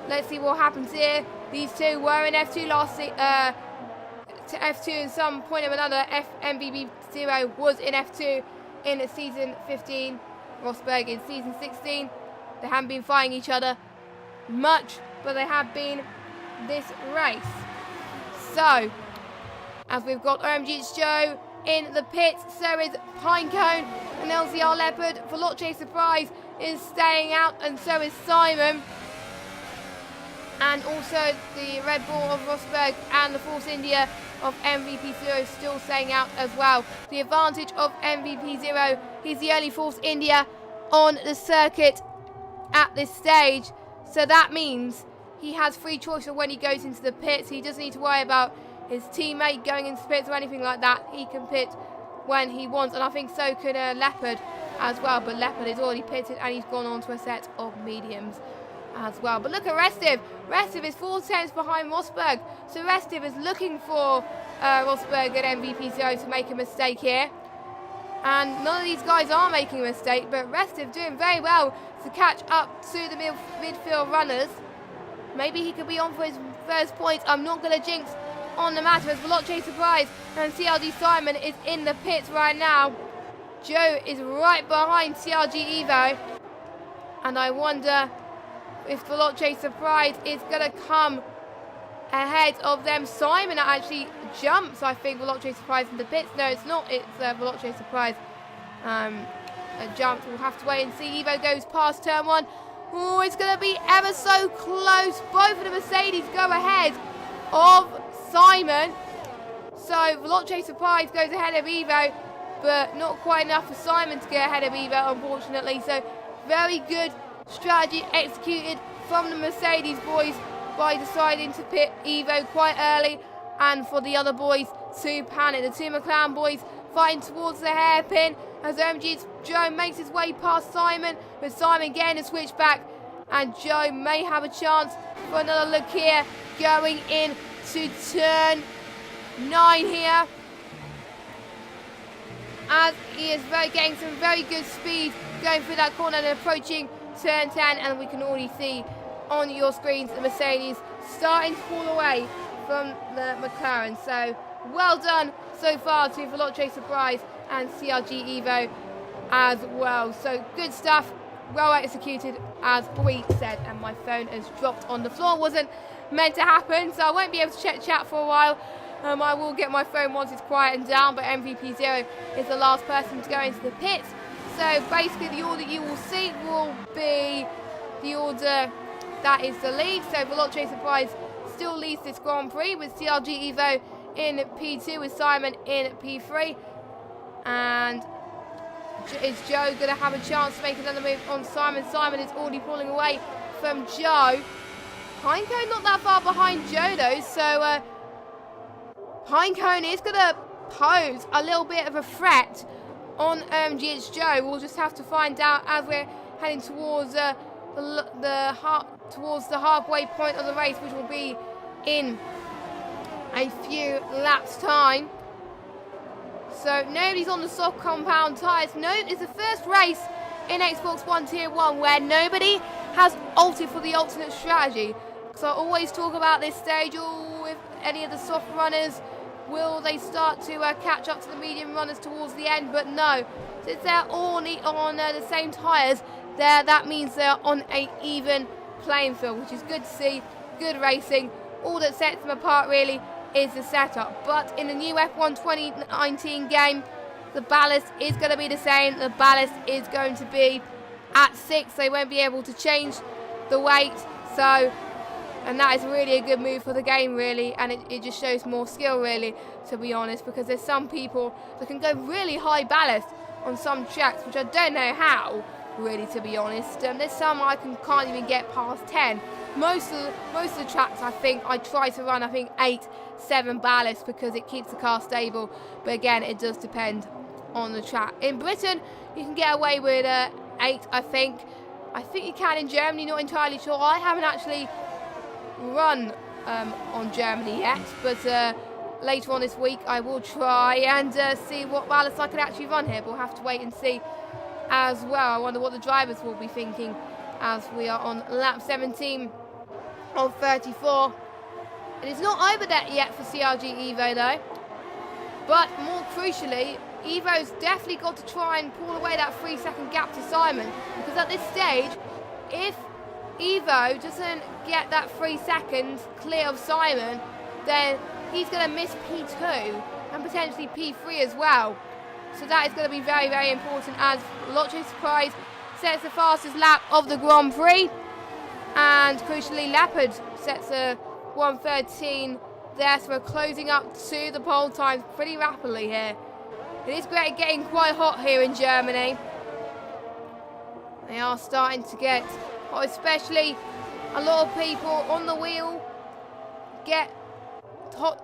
Let's see what happens here. These two were in F2 last to F2 at some point or another. MVP0 was in F2 in season 15. Rosberg in season 16. They haven't been fighting each other much, but they have been this race. So, as we've got OMG's Joe in the pits, so is Pinecone, and LCR Leopard for Lot Chaser Prize is staying out, and so is Simon. And also the Red Bull of Rosberg and the Force India of MVP0 still staying out as well. The advantage of MVP0, he's the only Force India on the circuit at this stage. So that means he has free choice of when he goes into the pits. He doesn't need to worry about his teammate going into the pits or anything like that. He can pit when he wants, and I think so can Leopard as well. But Leopard is already pitted, and he's gone on to a set of mediums as well. But look at Restive. Restive is 4 tenths behind Rosberg. So Restive is looking for Rosberg and MVP0 to make a mistake here. And none of these guys are making a mistake, but Restive doing very well to catch up to the midfield runners. Maybe he could be on for his first point. I'm not going to jinx on the matter as Veloce Surprise and CRG Simon is in the pits right now. Joe is right behind CRG Evo. And I wonder if Veloce Surprise is going to come ahead of them. Simon actually jumps, I think, Veloce Surprise in the pits. No, it's not. It's Veloce Surprise jumps. We'll have to wait and see. Evo goes past turn 1. Oh, it's going to be ever so close. Both of the Mercedes go ahead of Simon. So Veloce Surprise goes ahead of Evo, but not quite enough for Simon to get ahead of Evo, unfortunately. So very good strategy executed from the Mercedes boys by deciding to pit Evo quite early, and for the other boys to panic. The two McLaren boys fighting towards the hairpin as OMG's Joe makes his way past Simon, with Simon getting a switch back, and Joe may have a chance for another look here going in to turn 9 here, as he is getting some very good speed going through that corner and approaching turn 10, and we can already see on your screens the Mercedes starting to pull away from the McLaren. So well done so far to Veloce Surprise and CRG Evo as well. So good stuff, well executed as we said. And my phone has dropped on the floor. Wasn't meant to happen, so I won't be able to check chat for a while. I will get my phone once it's quietened down, but MVP 0 is the last person to go into the pits. So basically the order you will see will be the order that is the lead. So Veloce Surprise still leads this Grand Prix with CRG Evo in P2 with Simon in P3. And is Joe going to have a chance to make another move on Simon? Simon is already pulling away from Joe. Pinecone not that far behind Joe though, so Pinecone is going to pose a little bit of a threat on GH Joe. We'll just have to find out as we're heading towards towards the halfway point of the race, which will be in a few laps time. So nobody's on the soft compound tyres. No, it's the first race in Xbox One Tier 1 where nobody has opted for the alternate strategy. Because I always talk about this stage, if any of the soft runners, will they start to catch up to the medium runners towards the end? But no, since they're all on the same tyres, that means they're on an even playing field, which is good to see. Good racing. All that sets them apart really is the setup. But in the new F1 2019 game, the ballast is going to be the same. The ballast is going to be at 6. They won't be able to change the weight. So, and that is really a good move for the game, really, and it just shows more skill, really, to be honest, because there's some people that can go really high ballast on some tracks, which I don't know how, really, to be honest. There's some I can't even get past 10. Most of the tracks, I think, I try to run, 8, 7 ballast because it keeps the car stable, but again, it does depend on the track. In Britain, you can get away with 8, I think. I think you can in Germany, not entirely sure. I haven't actually run on Germany yet, but later on this week I will try and see what ballast I can actually run here, but we'll have to wait and see as well. I wonder what the drivers will be thinking as we are on lap 17 of 34. It is not over that yet for CRG Evo though, but more crucially, Evo's definitely got to try and pull away that 3-second gap to Simon, because at this stage, if Evo doesn't get that 3 seconds clear of Simon, then he's going to miss P2 and potentially P3 as well. So that is going to be very, very important as Veloce Surprise sets the fastest lap of the Grand Prix. And crucially, Leopard sets a 1:13 there, so we're closing up to the pole times pretty rapidly here. It is getting quite hot here in Germany. They are starting to get hot, especially a lot of people on the wheel get hot,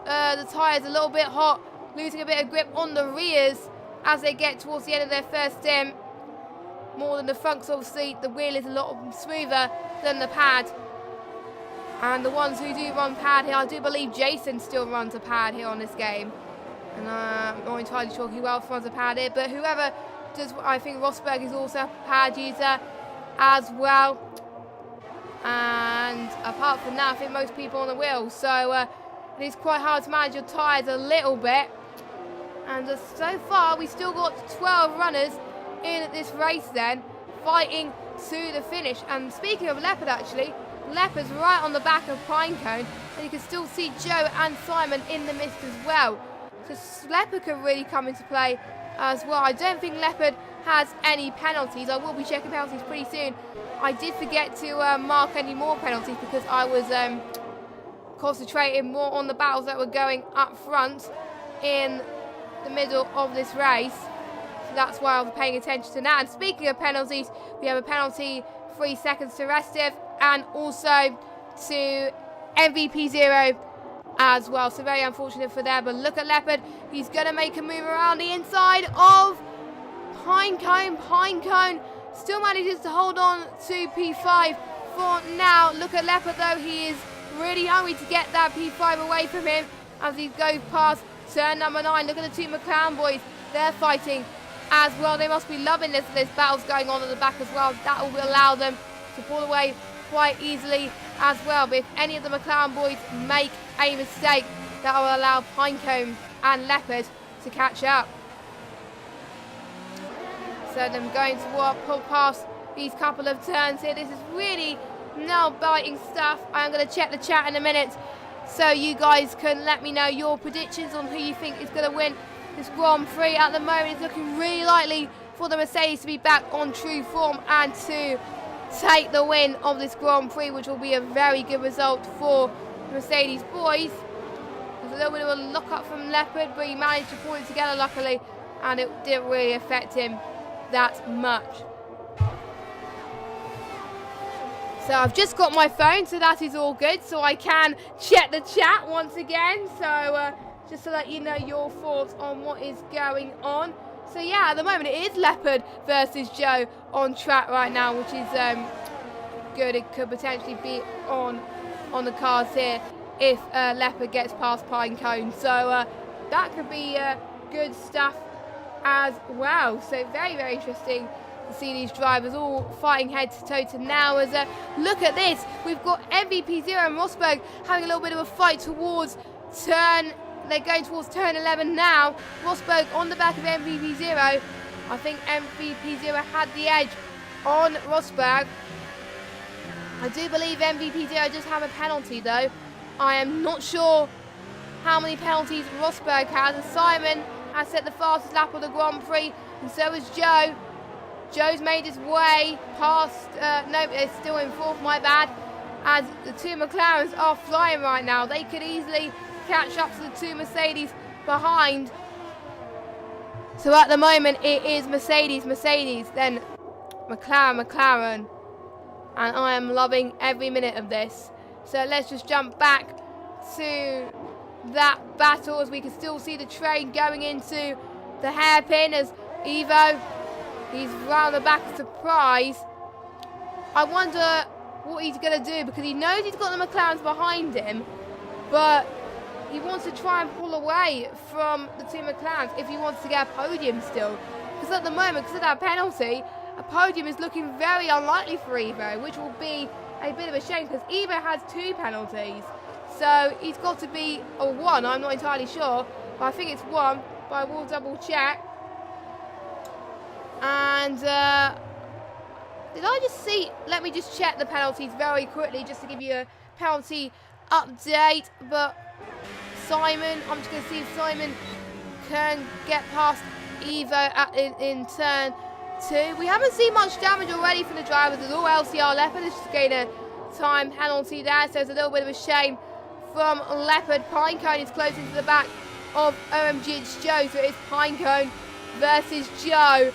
the tyres a little bit hot, losing a bit of grip on the rears as they get towards the end of their first stint. More than the fronts, obviously, the wheel is a lot smoother than the pad. And the ones who do run pad here, I do believe Jason still runs a pad here on this game. And I'm not entirely sure who else runs a pad here, but whoever does, I think Rosberg is also a pad user as well. And apart from that, I think most people on the wheel. So It is quite hard to manage your tyres a little bit. And so far, we still got 12 runners in this race then, fighting to the finish. And speaking of Leopard, actually, Leopard's right on the back of Pinecone, and you can still see Joe and Simon in the mist as well. So Leopard could really come into play as well. I don't think Leopard has any penalties. I will be checking penalties pretty soon. I did forget to mark any more penalties because I was concentrating more on the battles that were going up front in the middle of this race. So that's why I was paying attention to that. And speaking of penalties, we have a penalty 3 seconds to Restive and also to MVP 0 as well. So very unfortunate for there. But look at Leopard. He's going to make a move around the inside of Pinecone. Pinecone still manages to hold on to P5 for now. Look at Leopard though. He is really hungry to get that P5 away from him as he goes past turn number 9. Look at the two McLaren boys. They're fighting as well. They must be loving this. There's battles going on at the back as well. That will allow them to pull away quite easily as well. But if any of the McLaren boys make a mistake, that will allow Pinecone and Leopard to catch up. So them going to pull past these couple of turns here. This is really nail-biting stuff. I'm going to check the chat in a minute so you guys can let me know your predictions on who you think is going to win this Grand Prix. At the moment, it's looking really likely for the Mercedes to be back on true form and to take the win of this Grand Prix, which will be a very good result for the Mercedes boys. There's a little bit of a lock-up from Leopard, but he managed to pull it together luckily, and it didn't really affect him that much. So I've just got my phone, so that is all good. So I can check the chat once again. So just to let you know your thoughts on what is going on. So yeah, at the moment it is Leopard versus Joe on track right now, which is good. It could potentially be on the cards here if Leopard gets past Pinecone. So that could be good stuff as well. So very, very interesting to see these drivers all fighting head to toe to now. As look at this, we've got MVP 0 and Rosberg having a little bit of a fight towards turn. They're going towards turn 11 now. Rosberg on the back of MVP 0. I think MVP 0 had the edge on Rosberg. I do believe MVP 0 does have a penalty though. I am not sure how many penalties Rosberg has. And Simon has set the fastest lap of the Grand Prix, and so has Joe. Joe's made his way past, no, it's still in fourth, my bad, as the two McLarens are flying right now. They could easily catch up to the two Mercedes behind. So at the moment it is Mercedes, then McLaren, and I am loving every minute of this. So let's just jump back to that battle as we can still see the train going into the hairpin as Evo, he's round the back of Surprise. I wonder what he's going to do because he knows he's got the McLarens behind him, but he wants to try and pull away from the two McLarens if he wants to get a podium still. Because at the moment, because of that penalty, a podium is looking very unlikely for Evo, which will be a bit of a shame because Evo has 2 penalties. So he's got to be a 1, I'm not entirely sure, but I think it's 1, but I will double check. And did I just see, let me just check the penalties very quickly just to give you a penalty update. But Simon, I'm just going to see if Simon can get past Evo in turn 2. We haven't seen much damage already from the drivers. There's all LCR Leopard. It's just getting a time penalty there, so it's a little bit of a shame from Leopard. Pinecone is closing to the back of OMG. It's Joe, so it's Pinecone versus Joe,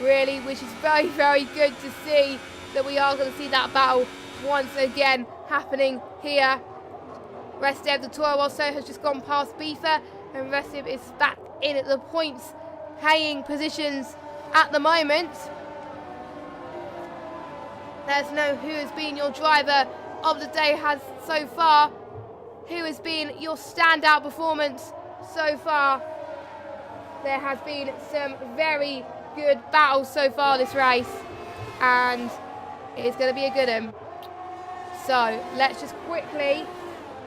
really, which is very, very good to see that we are going to see that battle once again happening here. Restive, the Toro also has just gone past Beefer, and Restive is back in at the points paying positions at the moment. Let us know who has been your driver of the day has so far. Who has been your standout performance so far? There has been some very good battles so far this race, and it is going to be a good one. So let's just quickly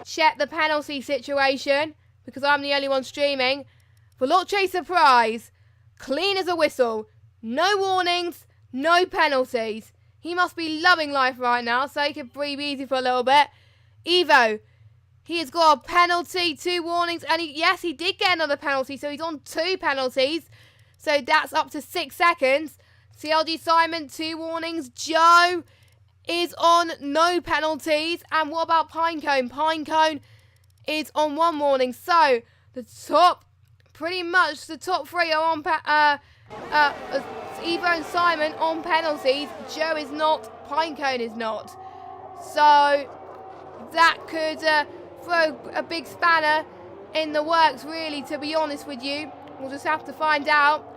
check the penalty situation, because I'm the only one streaming. Veloce Surprise, clean as a whistle. No warnings, no penalties. He must be loving life right now, so he can breathe easy for a little bit. Evo, he has got a penalty, 2 warnings, and yes, he did get another penalty, so he's on 2 penalties. So that's up to 6 seconds. CLG Simon, 2 warnings. Joe is on no penalties. And what about Pinecone? Pinecone is on 1 warning. So pretty much the top 3 are on Evo and Simon on penalties. Joe is not. Pinecone is not. So that could throw a big spanner in the works, really, to be honest with you. We'll just have to find out.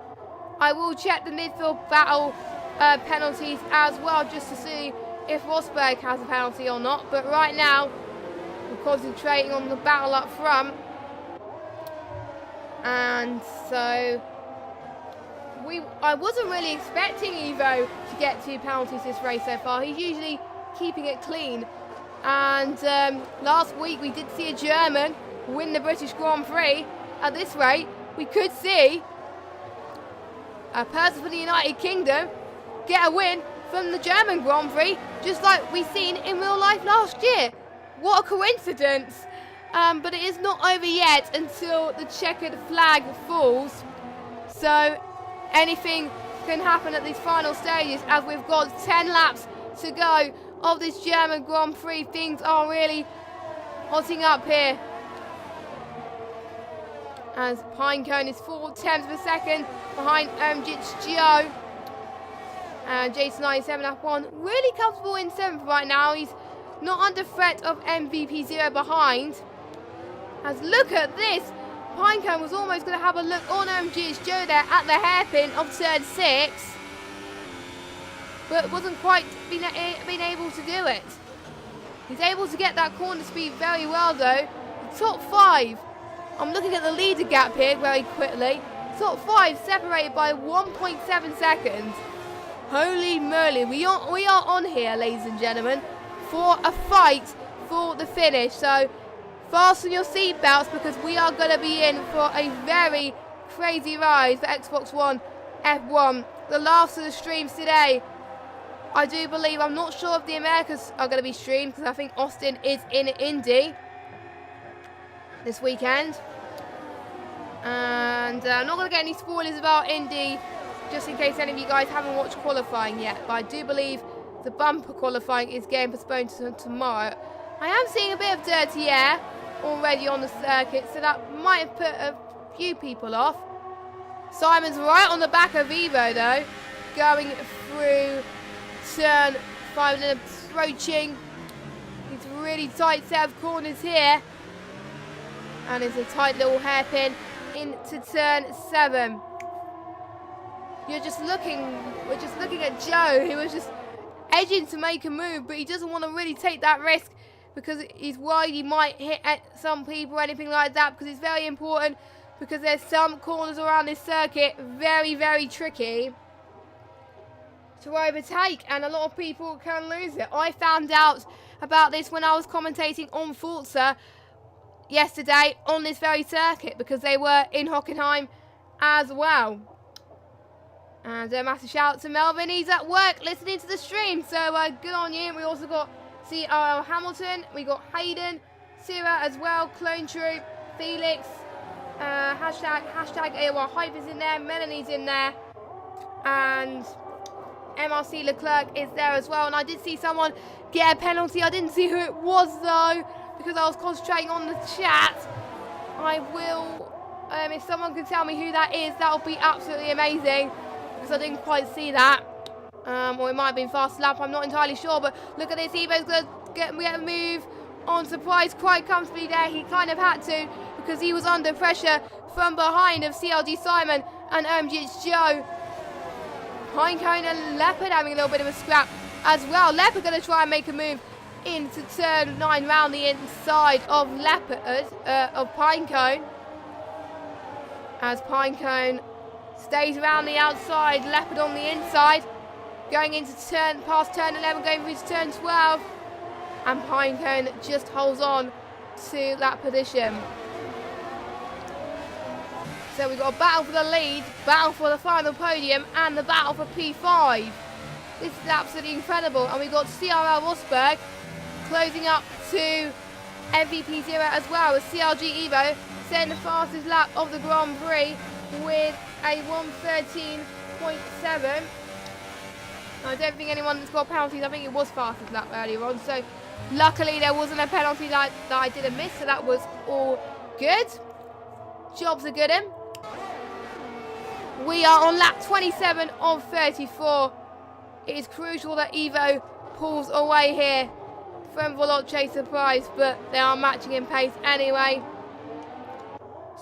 I will check the midfield battle penalties as well, just to see if Rosberg has a penalty or not. But right now, we're concentrating on the battle up front. And so, I wasn't really expecting Evo to get 2 penalties this race so far. He's usually keeping it clean. And last week, we did see a German win the British Grand Prix. At this rate, we could see a person from the United Kingdom get a win from the German Grand Prix, just like we've seen in real life last year. What a coincidence. But it is not over yet until the checkered flag falls. So anything can happen at these final stages, as we've got 10 laps to go of this German Grand Prix. Things are really hotting up here, as Pinecone is 4 tenths per second behind Joe. And Jason97 F1 really comfortable in 7th right now. He's not under threat of MVP0 behind. As look at this, Pinecone was almost going to have a look on Joe there at the hairpin of turn 6, but wasn't quite been able to do it. He's able to get that corner speed very well though. The top 5. I'm looking at the leader gap here very quickly. Top 5 separated by 1.7 seconds. Holy moly, we are on here, ladies and gentlemen, for a fight for the finish. So fasten your seatbelts, because we are going to be in for a very crazy ride for Xbox One F1. The last of the streams today, I do believe. I'm not sure if the Americas are going to be streamed, because I think Austin is in Indy this weekend. And I'm not going to get any spoilers about Indy, just in case any of you guys haven't watched qualifying yet. But I do believe the bumper qualifying is getting postponed to tomorrow. I am seeing a bit of dirty air already on the circuit, so that might have put a few people off. Simon's right on the back of Evo though, going through turn 5 and approaching. It's a really tight set of corners here, and it's a tight little hairpin into turn 7. We're just looking at Joe, who was just edging to make a move, but he doesn't want to really take that risk, because he's worried he might hit at some people or anything like that, because it's very important, because there's some corners around this circuit very, very tricky to overtake, and a lot of people can lose it. I found out about this when I was commentating on Forza yesterday on this very circuit, because they were in Hockenheim as well. And a massive shout out to Melvin. He's at work listening to the stream, so good on you. We also got CRL Hamilton, we got Hayden, Sierra as well, Clone Troop, Felix, hashtag AOR Hype is in there, Melanie's in there, and MRC Leclerc is there as well. And I did see someone get a penalty. I didn't see who it was though, because I was concentrating on the chat. I will, if someone can tell me who that is, that would be absolutely amazing, because I didn't quite see that. Or it might have been fast lap, I'm not entirely sure. But look at this, Evo's going to get a move on Surprise quite comfortably there. He kind of had to, because he was under pressure from behind of CLG Simon and OMGH Joe. Pinecone and Leopard having a little bit of a scrap as well. Leopard going to try and make a move into turn 9 round the inside of Leopard, of Pinecone. As Pinecone stays around the outside, Leopard on the inside. Going into past turn 11, going through to turn 12. And Pinecone just holds on to that position. So we've got a battle for the lead, battle for the final podium, and the battle for P5. This is absolutely incredible. And we've got CRL Rosberg closing up to MVP0 as well, with CRG Evo setting the fastest lap of the Grand Prix with a 1:13.7. I don't think anyone that's got penalties, I think it was fastest lap earlier on, so luckily there wasn't a penalty that I didn't miss, so that was all good. Jobs are good in. We are on lap 27 of 34. It is crucial that Evo pulls away here from Veloce Surprise, but they are matching in pace anyway.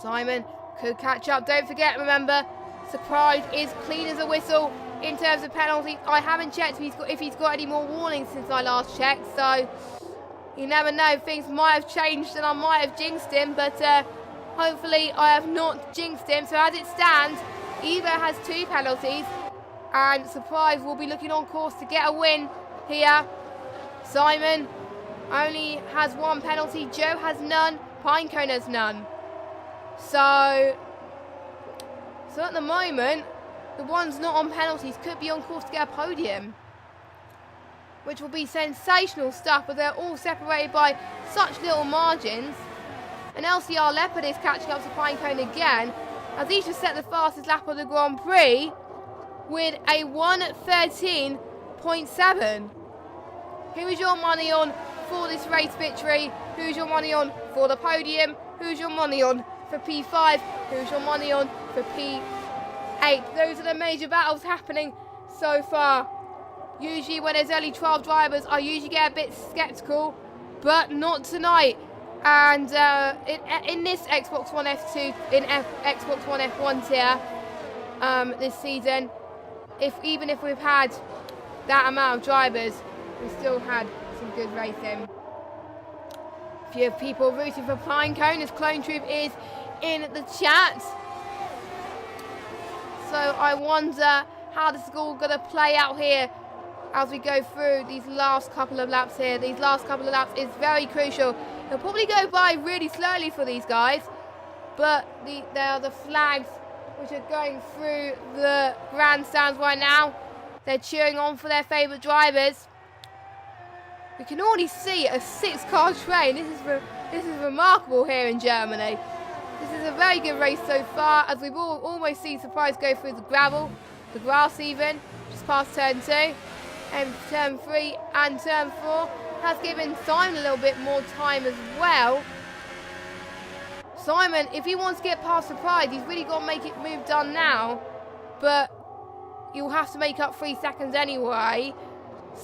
Simon could catch up. Don't forget, remember, Surprise is clean as a whistle in terms of penalties. I haven't checked if he's got any more warnings since I last checked, so you never know. Things might have changed and I might have jinxed him, but hopefully I have not jinxed him. So as it stands, Evo has 2 penalties, and Surprise will be looking on course to get a win here. Simon only has 1 penalty, Joe has none, Pinecone has none. So at the moment, the ones not on penalties could be on course to get a podium, which will be sensational stuff, but they're all separated by such little margins. And LCR Leopard is catching up to Pinecone again, as he just set the fastest lap of the Grand Prix with a 1:13.7. Who is your money on for this race victory? Who's your money on for the podium? Who's your money on for P5? Who's your money on for P8? Those are the major battles happening so far. Usually when there's only 12 drivers, I usually get a bit sceptical, but not tonight. And in this Xbox One F2, Xbox One F1 tier this season, even if we've had that amount of drivers, we still had some good racing. A few people rooting for Pinecone, as Clone Troop is in the chat. So I wonder how this is all going to play out here as we go through these last couple of laps here. These last couple of laps is very crucial. They'll probably go by really slowly for these guys, but there are the flags which are going through the grandstands right now. They're cheering on for their favourite drivers. We can already see a 6-car train. This is remarkable here in Germany. This is a very good race so far, as we've almost seen Surprise go through the gravel, the grass even, just past turn 2, and turn 3 and turn 4 has given Simon a little bit more time as well. Simon, if he wants to get past Surprise, he's really got to make it move done now, but you'll have to make up 3 seconds anyway.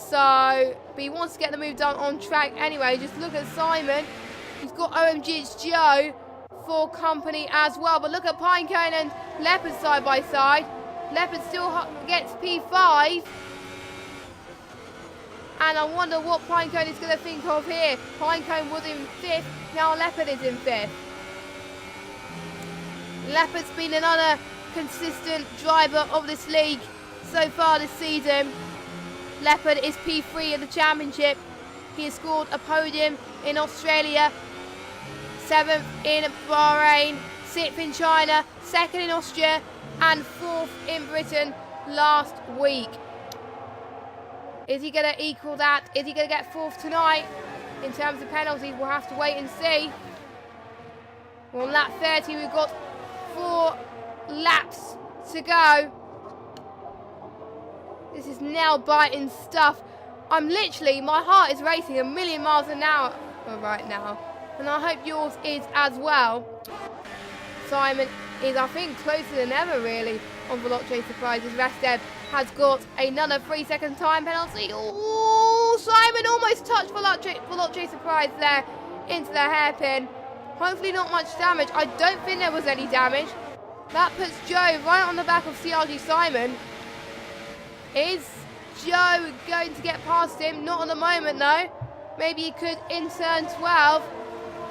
But he wants to get the move done on track anyway. Just look at Simon. He's got OMG, it's Joe for company as well. But look at Pinecone and Leopard side by side. Leopard still gets P5. And I wonder what Pinecone is going to think of here. Pinecone was in 5th, now Leopard is in 5th. Leopard's been another consistent driver of this league so far this season. Leopard is P3 in the championship. He has scored a podium in Australia, 7th in Bahrain, 6th in China, 2nd in Austria, and 4th in Britain last week. Is he going to equal that? Is he going to get 4th tonight? In terms of penalties, we'll have to wait and see. Well, on lap 30, we've got 4 laps to go. This is nail-biting stuff. My heart is racing a million miles an hour right now. And I hope yours is as well. Simon is, I think, closer than ever, really, on Veloce Surprises. Restev has got another 3-second time penalty. Oh, Simon almost touched Veloce Surprise there into the hairpin. Hopefully not much damage. I don't think there was any damage. That puts Joe right on the back of CRG Simon. Is Joe going to get past him? Not at the moment, though. Maybe he could in turn 12.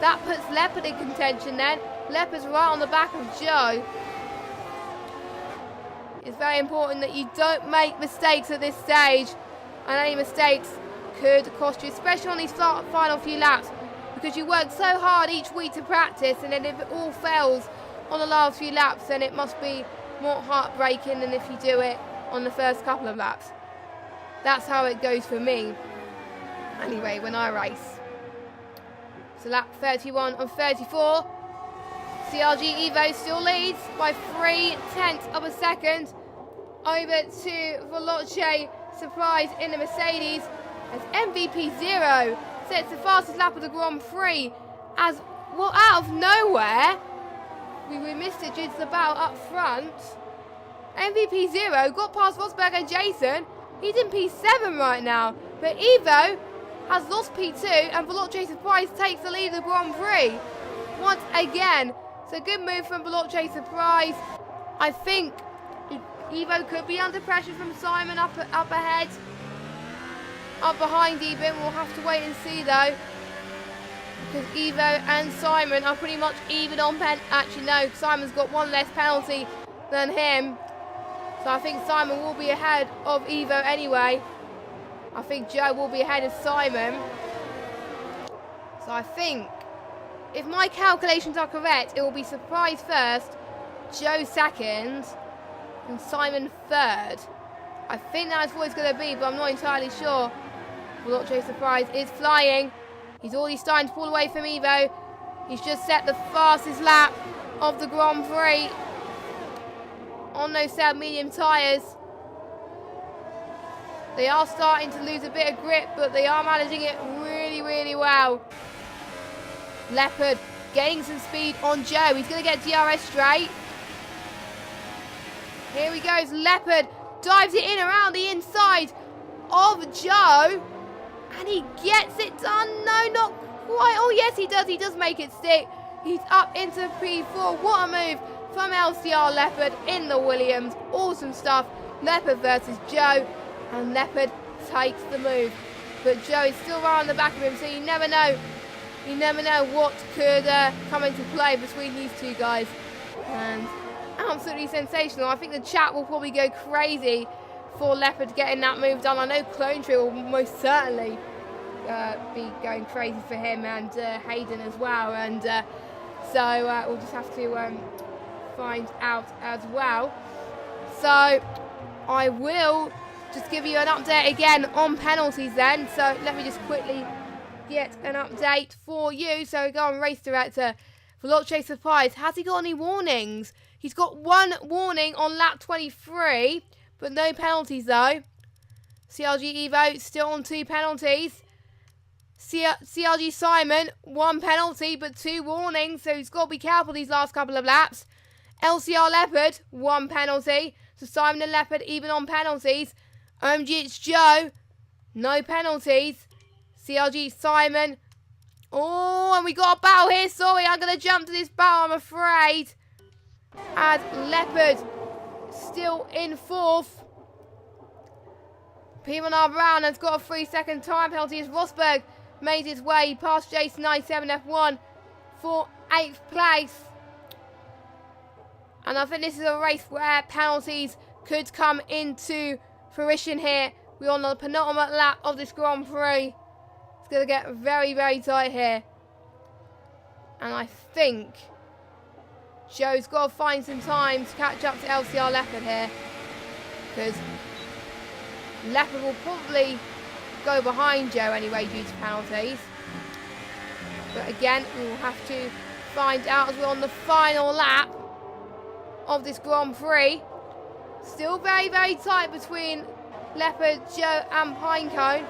That puts Leopard in contention then. Leopard's right on the back of Joe. It's very important that you don't make mistakes at this stage. And any mistakes could cost you, especially on these final few laps. because you work so hard each week to practice, and then if it all fails on the last few laps, then it must be more heartbreaking than if you do it on the first couple of laps. That's how it goes for me. Anyway, when I race. So lap 31 and 34. CRG Evo still leads by 0.3 of a second over to Veloce Surprise in the Mercedes, as MVP 0 sets the fastest lap of the Grand Prix, as well out of nowhere. We missed it due to the battle up front. MVP 0 got past Rosberg and Jason. He's in P7 right now, but Evo has lost P2 and Veloce Surprise takes the lead of the Grand Prix once again. So good move from Veloce Surprise. I think Evo could be under pressure from Simon up ahead. Up behind even, we'll have to wait and see though, because Evo and Simon are pretty much even on actually no, Simon's got one less penalty than him, so I think Simon will be ahead of Evo anyway. I think Joe will be ahead of Simon, so I think if my calculations are correct, it will be Surprise first, Joe second, and Simon third. I think that's what it's going to be, but I'm not entirely sure. Veloce Surprise is flying. He's already starting to pull away from Evo. He's just set the fastest lap of the Grand Prix on those set of medium tyres. They are starting to lose a bit of grip, but they are managing it really, really well. Leopard gaining some speed on Joe. He's going to get DRS straight. Here he goes. Leopard dives it in around the inside of Joe. And he gets it done. No, not quite. Oh, yes, he does. He does make it stick. He's up into P4. What a move from LCR Leopard in the Williams. Awesome stuff. Leopard versus Joe. And Leopard takes the move. But Joe is still right on the back of him, so you never know. You never know what could come into play between these two guys. And absolutely sensational. I think the chat will probably go crazy for Leopard getting that move done. I know Clone Tree will most certainly be going crazy for him, and Hayden as well. And so we'll just have to find out as well. So I will just give you an update again on penalties then. So let me just quickly get an update for you. So go on, race director. Veloce Surprise, has he got any warnings? He's got one warning on lap 23, but no penalties though. CRG Evo still on 2 penalties. CRG Simon, 1 penalty, but 2 warnings, so he's got to be careful these last couple of laps. LCR Leopard, 1 penalty. So Simon and Leopard even on penalties. OMG, it's Joe, no penalties. CRG Simon. Oh, and we got a battle here. Sorry, I'm going to jump to this battle, I'm afraid. As Leopard still in 4th. P1R Brown has got a 3-second time penalty as Rosberg made his way past Jason 97 F1 for 8th place. And I think this is a race where penalties could come into fruition here. We're on the penultimate lap of this Grand Prix. It's going to get very, very tight here. And I think Joe's got to find some time to catch up to LCR Leopard here, because Leopard will probably go behind Joe anyway due to penalties. But again, we will have to find out as we're on the final lap of this Grand Prix. Still very, very tight between Leopard, Joe and Pinecone.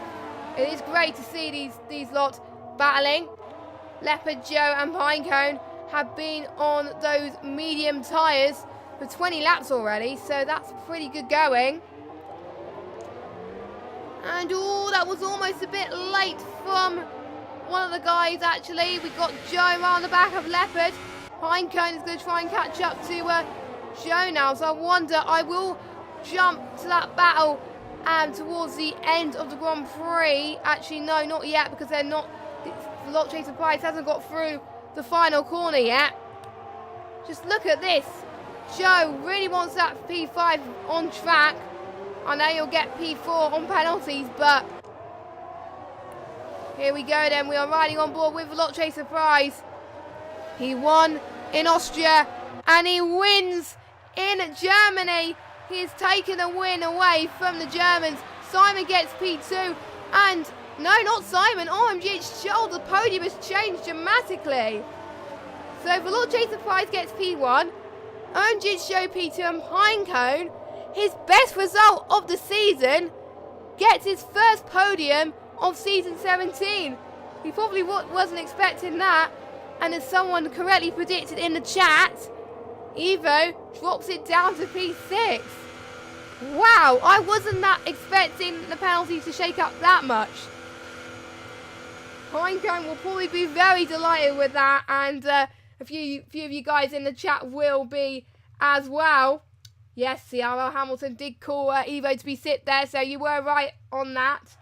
It is great to see these lot battling. Leopard, Joe and Pinecone have been on those medium tyres for 20 laps already, so that's pretty good going. And oh, that was almost a bit late from one of the guys actually. We got Joe around the back of Leopard. Pinecone is going to try and catch up to Joe now, so I wonder, I will jump to that battle towards the end of the Grand Prix. Actually, no, not yet, because they're not. Veloce Surprise hasn't got through the final corner yet. Just look at this. Joe really wants that P5 on track. I know you'll get P4 on penalties, but Here we go then. We are riding on board with Veloce Surprise. He won in Austria and he wins in Germany. He's taken the win away from the Germans. Simon gets P2 and no, not Simon. OMG's shoulder podium has changed dramatically. So Veloce Surprise gets P1. OMG's show P2 and Pinecone, his best result of the season, gets his first podium of season 17. He probably wasn't expecting that. And as someone correctly predicted in the chat, Evo drops it down to P6. Wow, I wasn't expecting the penalties to shake up that much. Pinecone will probably be very delighted with that, and a few of you guys in the chat will be as well. Yes, CRL Hamilton did call Evo to be sit there, so you were right on that.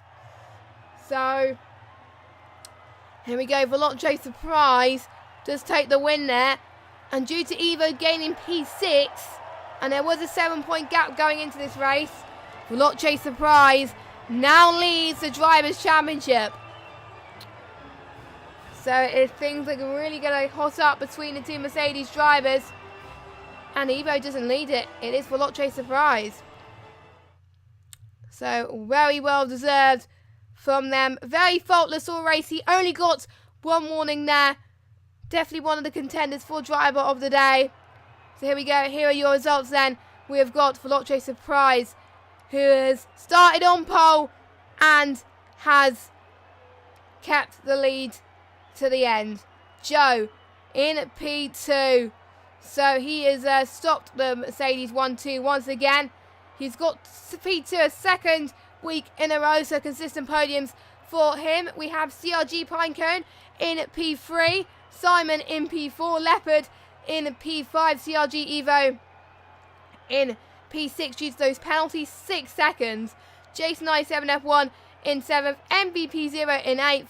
So, here we go. Veloce Surprise does take the win there. And due to Evo gaining P6, and there was a 7-point gap going into this race, Veloce Surprise now leads the Drivers' Championship. So things are really going to hot up between the two Mercedes drivers. And Evo doesn't lead it. It is Veloce Surprise. So very well deserved from them. Very faultless all race. He only got one warning there. Definitely one of the contenders for driver of the day. So here we go. Here are your results then. We have got Veloce Surprise, who has started on pole and has kept the lead to the end. Joe in P2. So he has stopped the Mercedes 1-2 once again. He's got P2 a second week in a row, so consistent podiums for him. We have CRG Pinecone in P3. Simon in P4, Leopard in P5, CRG Evo in P6 due to those penalties, 6 seconds. Jason I7 F1 in 7th, MVP 0 in 8th,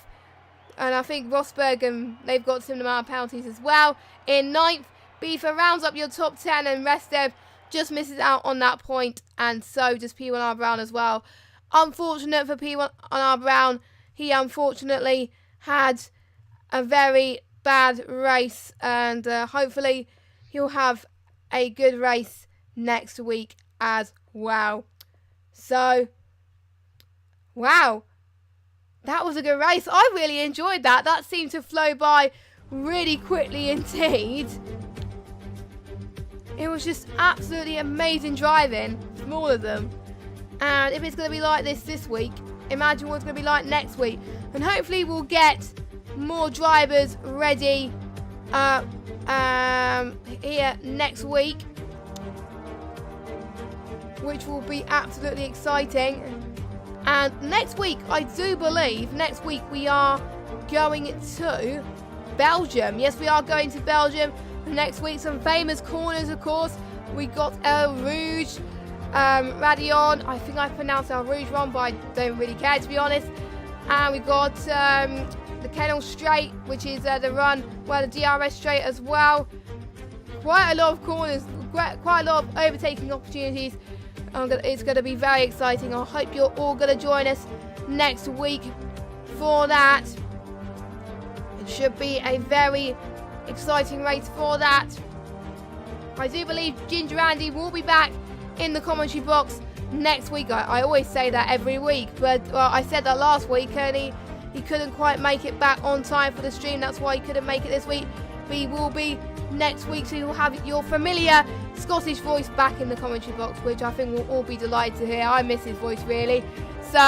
and I think Rosberg, they've got similar amount of penalties as well, in 9th. Beaver rounds up your top 10 and Restev just misses out on that point, and so does P1R Brown as well. Unfortunate for P1R Brown, he unfortunately had a very bad race, and hopefully he'll have a good race next week as well. So, wow, that was a good race. I really enjoyed that. That seemed to flow by really quickly indeed. It was just absolutely amazing driving from all of them. And if it's going to be like this week, imagine what it's going to be like next week. And hopefully we'll get more drivers ready here next week, which will be absolutely exciting. And next week, I do believe, next week we are going to Belgium. Yes, we are going to Belgium. Next week, some famous corners, of course. We got El Rouge, Radion. I think I pronounced El Rouge wrong, but I don't really care, to be honest. And we got the Kennel Straight, which is the run, well, the DRS Straight as well. Quite a lot of corners, quite a lot of overtaking opportunities. It's going to be very exciting. I hope you're all going to join us next week for that. It should be a very exciting race for that. I do believe Ginger Andy will be back in the commentary box next week. I always say that every week, but well, I said that last week and he couldn't quite make it back on time for the stream. That's why he couldn't make it this week. But he will be next week, so you'll have your familiar Scottish voice back in the commentary box, which I think we'll all be delighted to hear. I miss his voice really. So,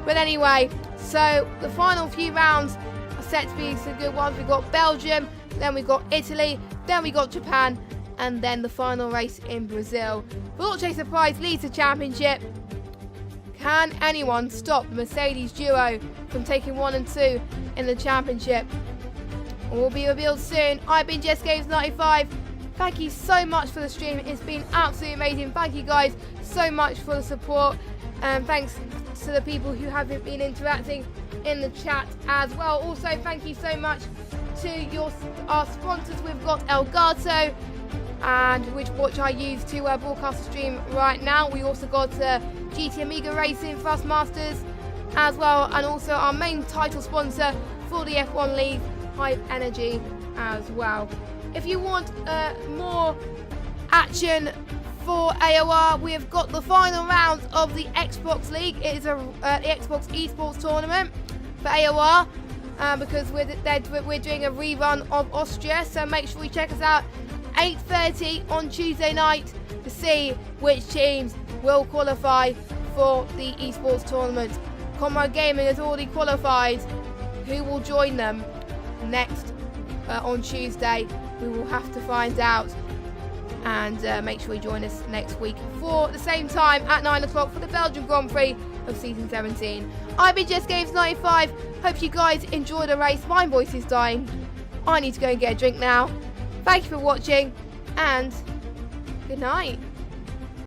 but anyway, so the final few rounds are set to be some good ones. We've got Belgium, then we've got Italy, then we got Japan, and then the final race in Brazil. Veloce Surprise leads the championship. Can anyone stop the Mercedes duo from taking 1 and 2 in the championship? Will be revealed soon. I've been JessGames95. Thank you so much for the stream. It's been absolutely amazing. Thank you guys so much for the support. And thanks to the people who have been interacting in the chat as well. Also, thank you so much to our sponsors. We've got Elgato, and which I use to broadcast the stream right now. We also got GT Amiga Racing, Thrustmasters, as well, and also our main title sponsor for the F1 League, Hype Energy as well. If you want more action for AOR, we have got the final round of the Xbox League. It is the Xbox Esports tournament for AOR, because we're doing a rerun of Austria, so make sure you check us out 8:30 on Tuesday night to see which teams will qualify for the Esports tournament. Comrade Gaming has already qualified. Who will join them next on Tuesday? We will have to find out. And make sure you join us next week for the same time at 9 o'clock for the Belgian Grand Prix of Season 17. I've been Just Games 95. Hope you guys enjoy the race. My voice is dying. I need to go and get a drink now. Thank you for watching, and good night.